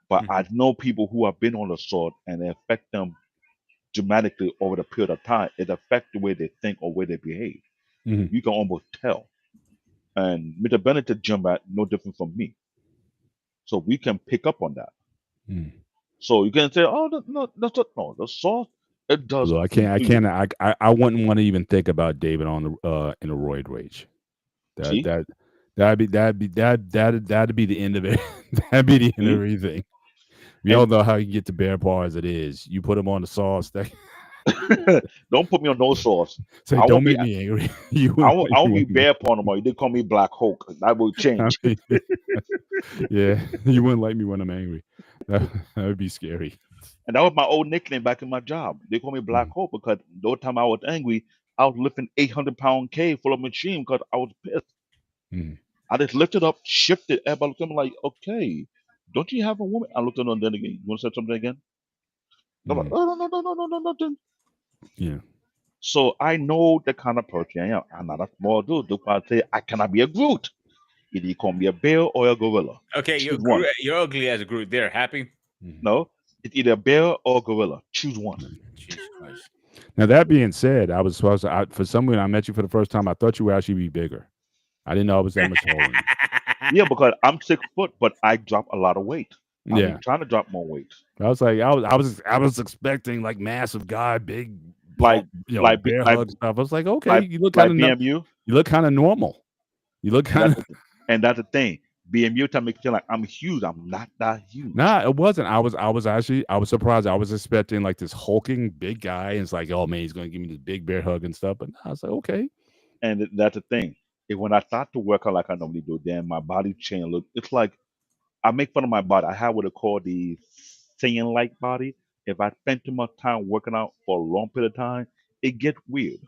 But I Mhm. know people who have been on the salt and it affect them dramatically over the period of time. It affects the way they think or way they behave. Mhm. You can almost tell. And Mr. Benedict jump at no different from me. So we can pick up on that. Mhm. So you can say, oh, no, that's not, no, the salt, it does Although things to you. I wouldn't want to even think about David on the in a roid rage. That See? that that'd be the end of it. That'd be the end of See? everything. We all And know how you get to bear paw as it is. You put them on the sauce. That don't put me on no sauce. say, I won't don't be make me angry. You I wouldn't won't, make I me won't be want to. bear porn no more. They call me Black Hulk. That will I change. mean, yeah, you wouldn't like me when I'm angry. That would be scary. And that was my old nickname back in my job. They call me Black Mhm. Hulk because the time I was angry, I was lifting 800-pound K full of machine because I was pissed. Mhm. I just lifted up, shifted. Everybody looked at me like, okay, don't you have a woman? I looked at them then again. You want to say something again? They're like, Mhm. oh, no, nothing. Yeah. So I know the kind of person I am. I'm not a small dude. That's why I say I cannot be a Groot. Either you call me a bear or a gorilla. Okay, Choose one. You're ugly as a Groot. There, happy. Mhm. No, it's either a bear or a gorilla. Choose one. Jesus Christ. Now that being said, I was supposed to. For some reason, I met you for the first time. I thought you would actually be bigger. I didn't know I was that much taller than you. Yeah, because I'm 6 foot, but I drop a lot of weight. I've been Yeah, trying to drop more weight. I was like, I was expecting like massive guy, big, Like, like, bear like, hug stuff. I was like, okay, like, you look kind like of BMU, you look kind of normal. You look and kind of that's the thing. BMU time makes me feel like I'm huge. I'm not that huge. nah. It wasn't. I was surprised. I was expecting like this hulking big guy, and it's like, oh man, he's gonna give me this big bear hug and stuff. But nah, I was like, okay. And that's the thing. If when I start to work out like I normally do, then my body change. Look, it's like I make fun of my body. I have what they call the Saiyan like body. If I spend too much time working out for a long period of time, it gets weird.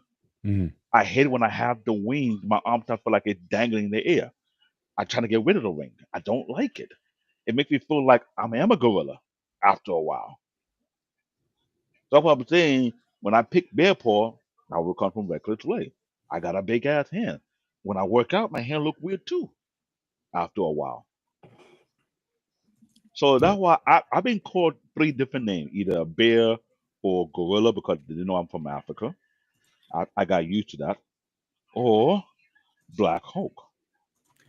Mhm. I hate it when I have the wings, my arms I feel like it's dangling in the air. I try to get rid of the ring. I don't like it. It makes me feel like I am a gorilla after a while. So that's what I'm saying. When I pick bear paw, I will come from reckless way. I got a big ass hand. When I work out, my hand look weird too after a while. So Yeah. that's why I've been called three different names, either a bear or gorilla because they know I'm from Africa. I got used to that. Or Black Hulk.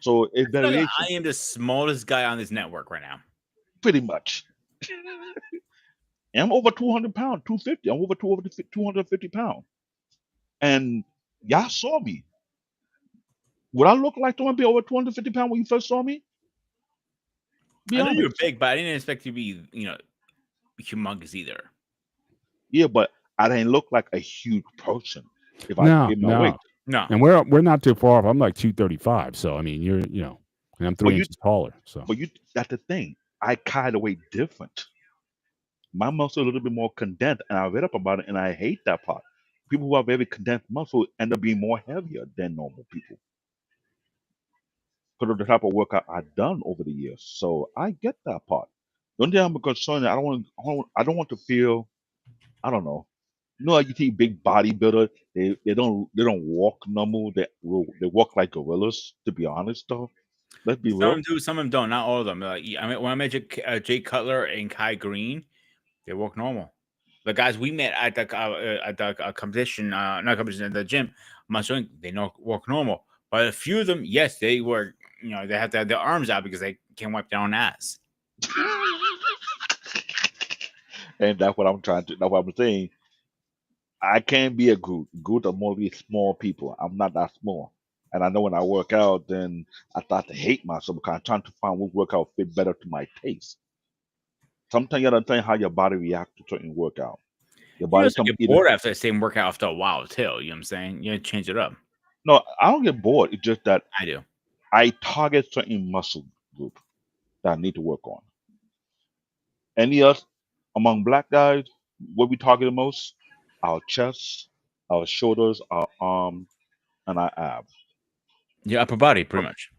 So it's I feel like variation, I am the smallest guy on this network right now. pretty much. And I'm over 200 pounds, 250. I'm over 250 pounds. And y'all saw me. Would I look like someone be over 250 pounds when you first saw me? Be I know you were honest. big, but I didn't expect you to be, humongous either. Yeah, but I didn't look like a huge person if I No, gave my weight. no. No. And we're not too far off. I'm like 235. So I mean, and I'm 3 But you, inches taller. So but you, that's the thing. I carry the weight different. My muscle a little bit more condensed, and I read up about it, and I hate that part. People who have very condensed muscle end up being more heavier than normal people because of the type of workout I've done over the years. So I get that part. The only thing I'm concerned, I don't want to feel, I don't know. You know, how you see big bodybuilder, they don't walk normal. They walk like gorillas. To be honest, though, let's be Some of real. them do, some of them don't. Not all of them. Like, I mean, when I met Jay Cutler and Kai Green, they walk normal. The guys we met at the competition, not competition, at the gym, I'm not showing they walk normal. But a few of them, yes, they were. They have to have their arms out because they can't wipe their own ass. And that's what I'm trying to. That's what I'm saying. I can't be a Groot. Groot are mostly small people. I'm not that small. And I know when I work out, then I start to hate myself because I'm trying to find what workout fit better to my taste. Sometimes you understand how your body reacts to certain workout. Your You body also come get either. bored after the same workout after a while too. You know what I'm saying? You change it up. No, I don't get bored. It's just that I do. I target certain muscle group that I need to work on. Any us among black guys, what we target the most? Our chest, our shoulders, our arms, and our abs. Your upper body, pretty much.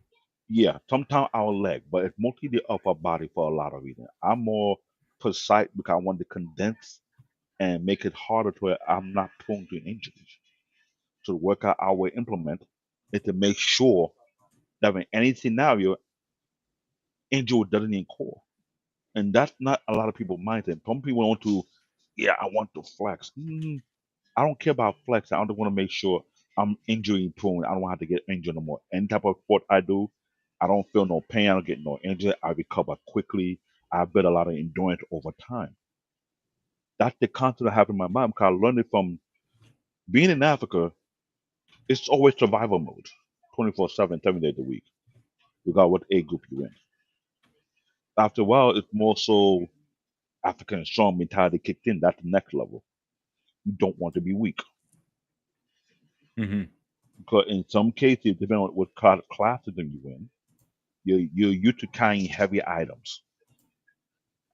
Yeah, sometimes our leg, but it's mostly the upper body for a lot of reasons. I'm more precise because I want to condense and make it harder to where I'm not prone to injuries. So the workout I will implement is to make sure that in any scenario, injury doesn't incur. And that's not a lot of people's mindset. Some people want to, yeah, I want to flex. I don't care about flex. I just want to make sure I'm injury prone. I don't have to get injured no more. Any type of sport I do, I don't feel no pain. I don't get no injury. I recover quickly. I build a lot of endurance over time. That's the concept I have in my mind because I learned it from being in Africa. It's always survival mode, 24/7, 7 days a week, regardless what age group you're in. After a while, it's more so African strong mentality kicked in. That's the next level. You don't want to be weak. Mm-hmm. Because in some cases, depending on what classism you're in, you're used to carrying heavy items.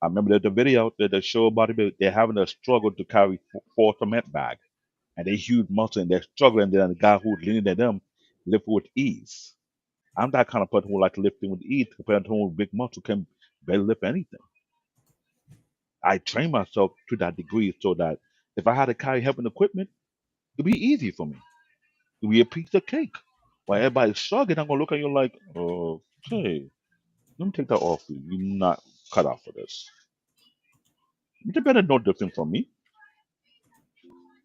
I remember there's a video that show about it. They're having a struggle to carry four cement bag, and they huge muscle and they're struggling. Then the guy who's leaning at them lift with ease. I'm that kind of person who like to lift with ease compared to who with big muscle can barely lift anything. I train myself to that degree so that if I had to carry heavy equipment, it'd be easy for me. It'd be a piece of cake. While everybody's struggling, I'm gonna look at you like, okay, let me take that off you. You're not cut out for this. You better no different from me.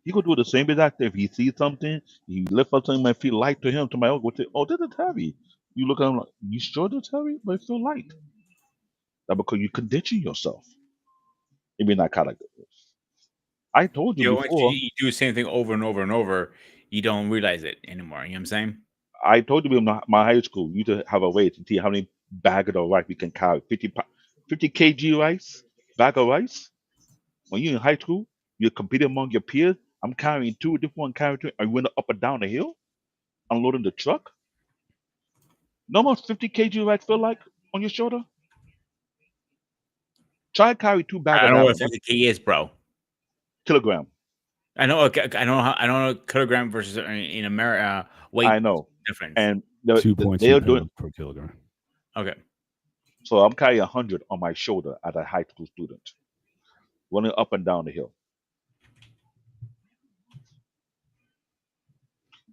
You could do the same exact thing. If he sees something, he lift up something might feel light to him. To my uncle, say, "Oh, this is heavy." You look at him like, "You sure this heavy?" But it feel light. That's because you're conditioning yourself. It may not kind of. I told you Once before. you do the same thing over and over and over, you don't realize it anymore. You know what I'm saying? I told you in my high school, you to have a way to see how many bag of rice we can carry. 50 kg rice, bag of rice. When you're in high school, you're competing among your peers. I'm carrying two, different one carrying two. I went up and down the hill, unloading the truck. No more 50 kg rice feel like on your shoulder. Try to carry two bag I of don't know that what much 50K is, bro. kilogram. I know. I don't know kilogram versus in America weight I know, difference. and they 2.2 are doing. pounds per kilogram. Okay. So I'm carrying 100 on my shoulder as a high school student, running up and down the hill.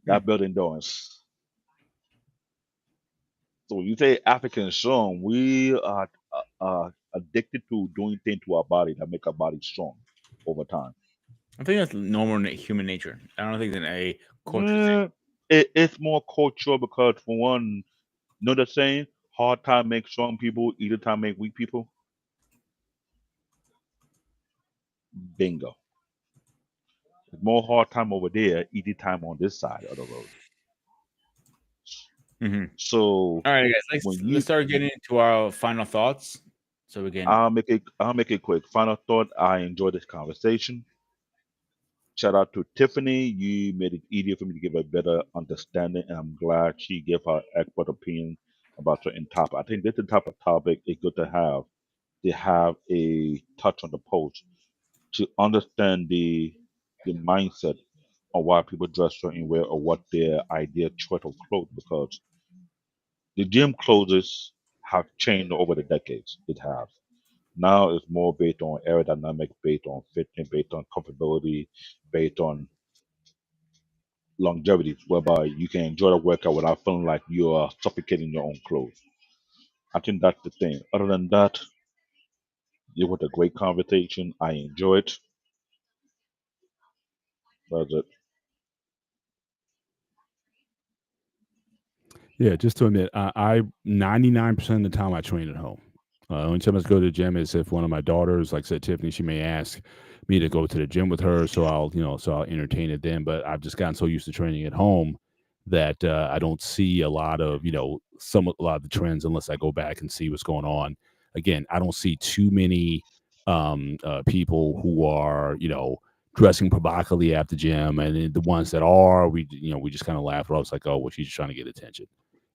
That build endurance. So when you say African strong, we are addicted to doing things to our body that make our body strong over time. I think that's normal human nature. I don't think that a culture thing. Yeah, it's more cultural because for one, Know the saying, hard time makes strong people, easy time make weak people? Bingo. There's more hard time over there, easy time on this side of the road. Hmm. So All right, guys, when let's you start getting into our final thoughts, so we can. I'll make it quick. Final thought, I enjoyed this conversation. Shout out to Tiffany. You made it easier for me to give a better understanding, and I'm glad she gave her expert opinion about certain topic. I think this is the type of topic it's good to have. They have a touch on the post to understand the mindset of why people dress certain way or what their idea choice of clothes, because the gym clothes have changed over the decades. It has. Now it's more based on aerodynamic, based on fitness, based on comfortability, based on longevity, whereby you can enjoy the workout without feeling like you are suffocating your own clothes. I think that's the thing. Other than that, it was a great conversation. I enjoyed. That's it. Yeah, just to admit, I 99% of the time I train at home. Only time I go to the gym is if one of my daughters, like I said, Tiffany, she may ask me to go to the gym with her, so I'll entertain it then. But I've just gotten so used to training at home that I don't see a lot of a lot of the trends unless I go back and see what's going on. Again, I don't see too many people who are dressing provocatively at the gym, and then the ones that are, we just kind of laugh. I was like, oh, well, she's just trying to get attention,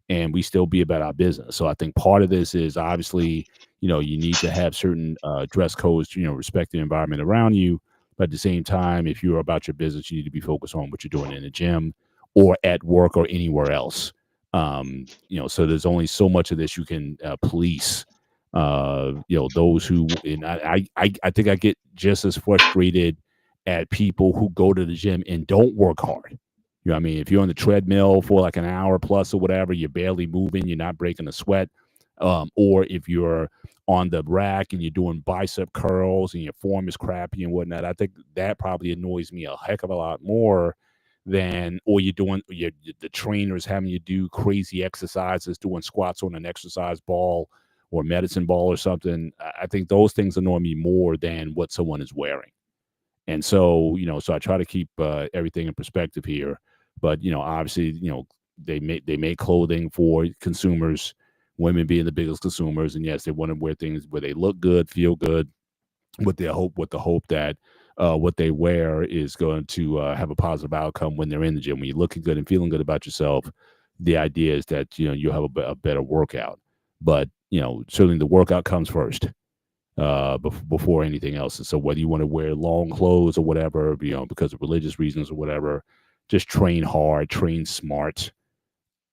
and we still be about our business. So I think part of this is obviously, you need to have certain dress codes, respect the environment around you. But at the same time, if you're about your business, you need to be focused on what you're doing in the gym or at work or anywhere else. So there's only so much of this you can police. Those who, and I think I get just as frustrated at people who go to the gym and don't work hard. I mean, if you're on the treadmill for like an hour plus or whatever, you're barely moving, you're not breaking a sweat. Or if you're on the rack and you're doing bicep curls and your form is crappy and whatnot, I think that probably annoys me a heck of a lot more than, or you're doing, the trainers having you do crazy exercises, doing squats on an exercise ball or medicine ball or something. I think those things annoy me more than what someone is wearing. And so, so I try to keep everything in perspective here. But obviously, they make clothing for consumers, women being the biggest consumers, and yes, they want to wear things where they look good, feel good, with the hope that what they wear is going to have a positive outcome when they're in the gym. When you're looking good and feeling good about yourself, the idea is that you'll have a better workout. But certainly the workout comes first before anything else. And so whether you want to wear long clothes or whatever, because of religious reasons or whatever, just train hard, train smart,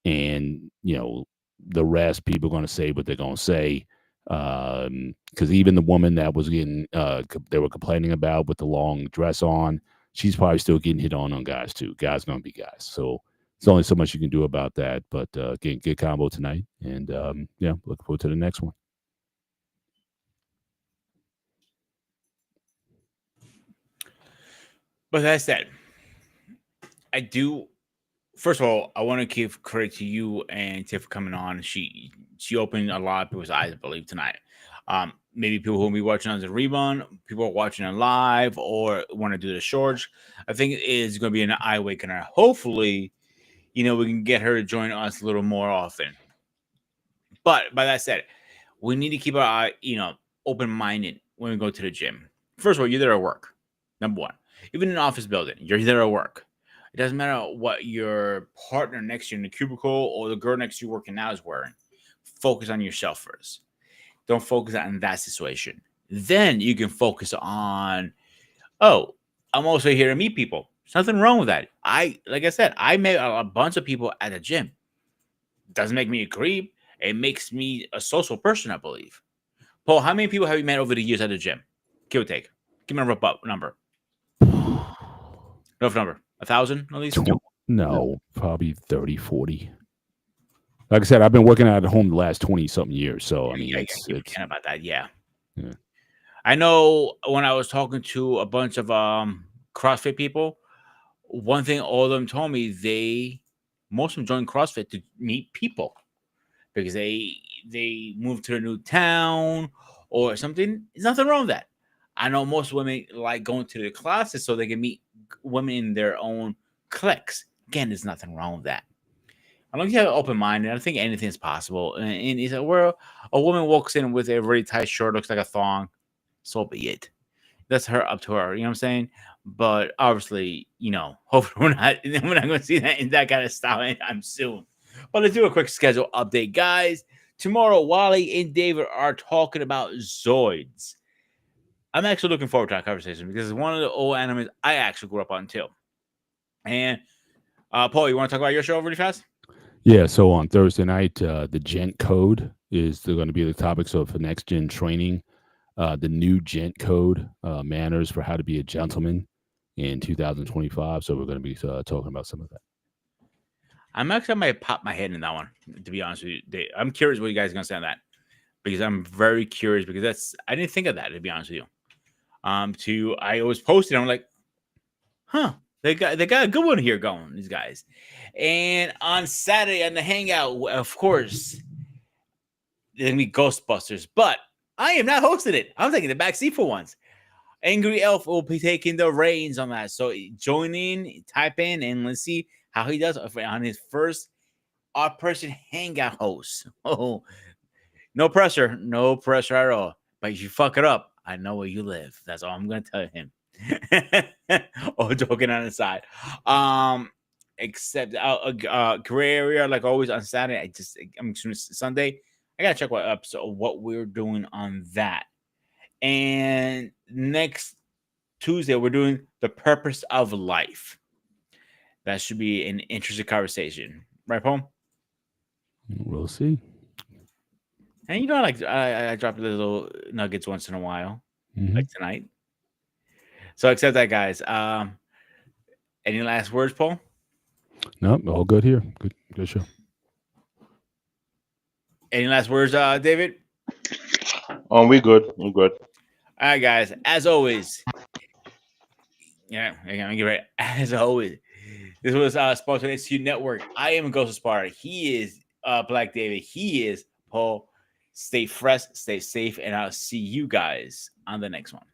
and the rest people are going to say what they're going to say. Because even the woman that was getting, they were complaining about with the long dress on, she's probably still getting hit on guys too. Guys going to be guys. So there's only so much you can do about that. But again, good combo tonight, and yeah, look forward to the next one. But that said, I do. First of all, I want to give credit to you and Tiff for coming on. She opened a lot of people's eyes, I believe, tonight. Maybe people who will be watching on the rerun, people are watching it live, or want to do the shorts. I think it is going to be an eye awakener. Hopefully, we can get her to join us a little more often. But by that said, we need to keep our eye, open minded when we go to the gym. First of all, you're there at work. Number one, even in an office building, you're there at work. It doesn't matter what your partner next to you in the cubicle or the girl next to you working out is wearing. Focus on yourself first. Don't focus on that situation. Then you can focus on, oh, I'm also here to meet people. There's nothing wrong with that. Like I said, I met a bunch of people at the gym. Doesn't make me a creep. It makes me a social person, I believe. Paul, how many people have you met over the years at the gym? Give or take. Give me a rough number. Rough number. 1,000 at least? No, probably 30, 40. Like I said, I've been working out at home the last 20 something years. So, I mean, Yeah, it's can't about that. Yeah. Yeah. I know when I was talking to a bunch of CrossFit people, one thing all of them told me, most of them joined CrossFit to meet people. because they move to a new town or something. There's nothing wrong with that. I know most women like going to the classes so they can meet women in their own cliques. Again, there's nothing wrong with that. I don't think you have an open mind, and I think anything is possible. And it's where a woman walks in with a really tight shirt, looks like a thong, so be it. That's her up to her. You know what I'm saying? But obviously, hopefully we're not going to see that in that kind of style anytime soon. But let's do a quick schedule update, guys. Tomorrow, Wally and David are talking about Zoids. I'm actually looking forward to that conversation because it's one of the old animes I actually grew up on too. And Paul, you want to talk about your show really fast? Yeah, so on Thursday night, the Gent Code is going to be the topic. So for next gen training, the new Gent Code, manners for how to be a gentleman in 2025. So we're going to be talking about some of that. I'm actually might pop my head in that one, to be honest with you. I'm curious what you guys are going to say on that because I'm very curious because I didn't think of that, to be honest with you. I always posted, I'm like, huh, they got a good one here going, these guys. And on Saturday on the Hangout, of course, there's gonna be Ghostbusters, but I am not hosting it. I'm taking the back seat for once. Angry Elf will be taking the reins on that. So join in, type in, and let's see how he does on his first odd person hangout host. Oh, no pressure at all. But if you fuck it up, I know where you live. That's all I'm gonna tell him. Oh, joking on the side. Except gray area, like always on Saturday. I'm assuming Sunday. I gotta check what we're doing on that. And next Tuesday, we're doing the purpose of life. That should be an interesting conversation, right, Paul? We'll see. And I drop little nuggets once in a while, like tonight. So accept that, guys. Any last words, Paul? No, all good here. Good show. Any last words, David? We good. We're good. All right, guys. As always, yeah, I'm get right. As always, this was Sports Institute Network. I am Ghost of Sparta. He is Black David. He is Paul. Stay fresh, stay safe, and I'll see you guys on the next one.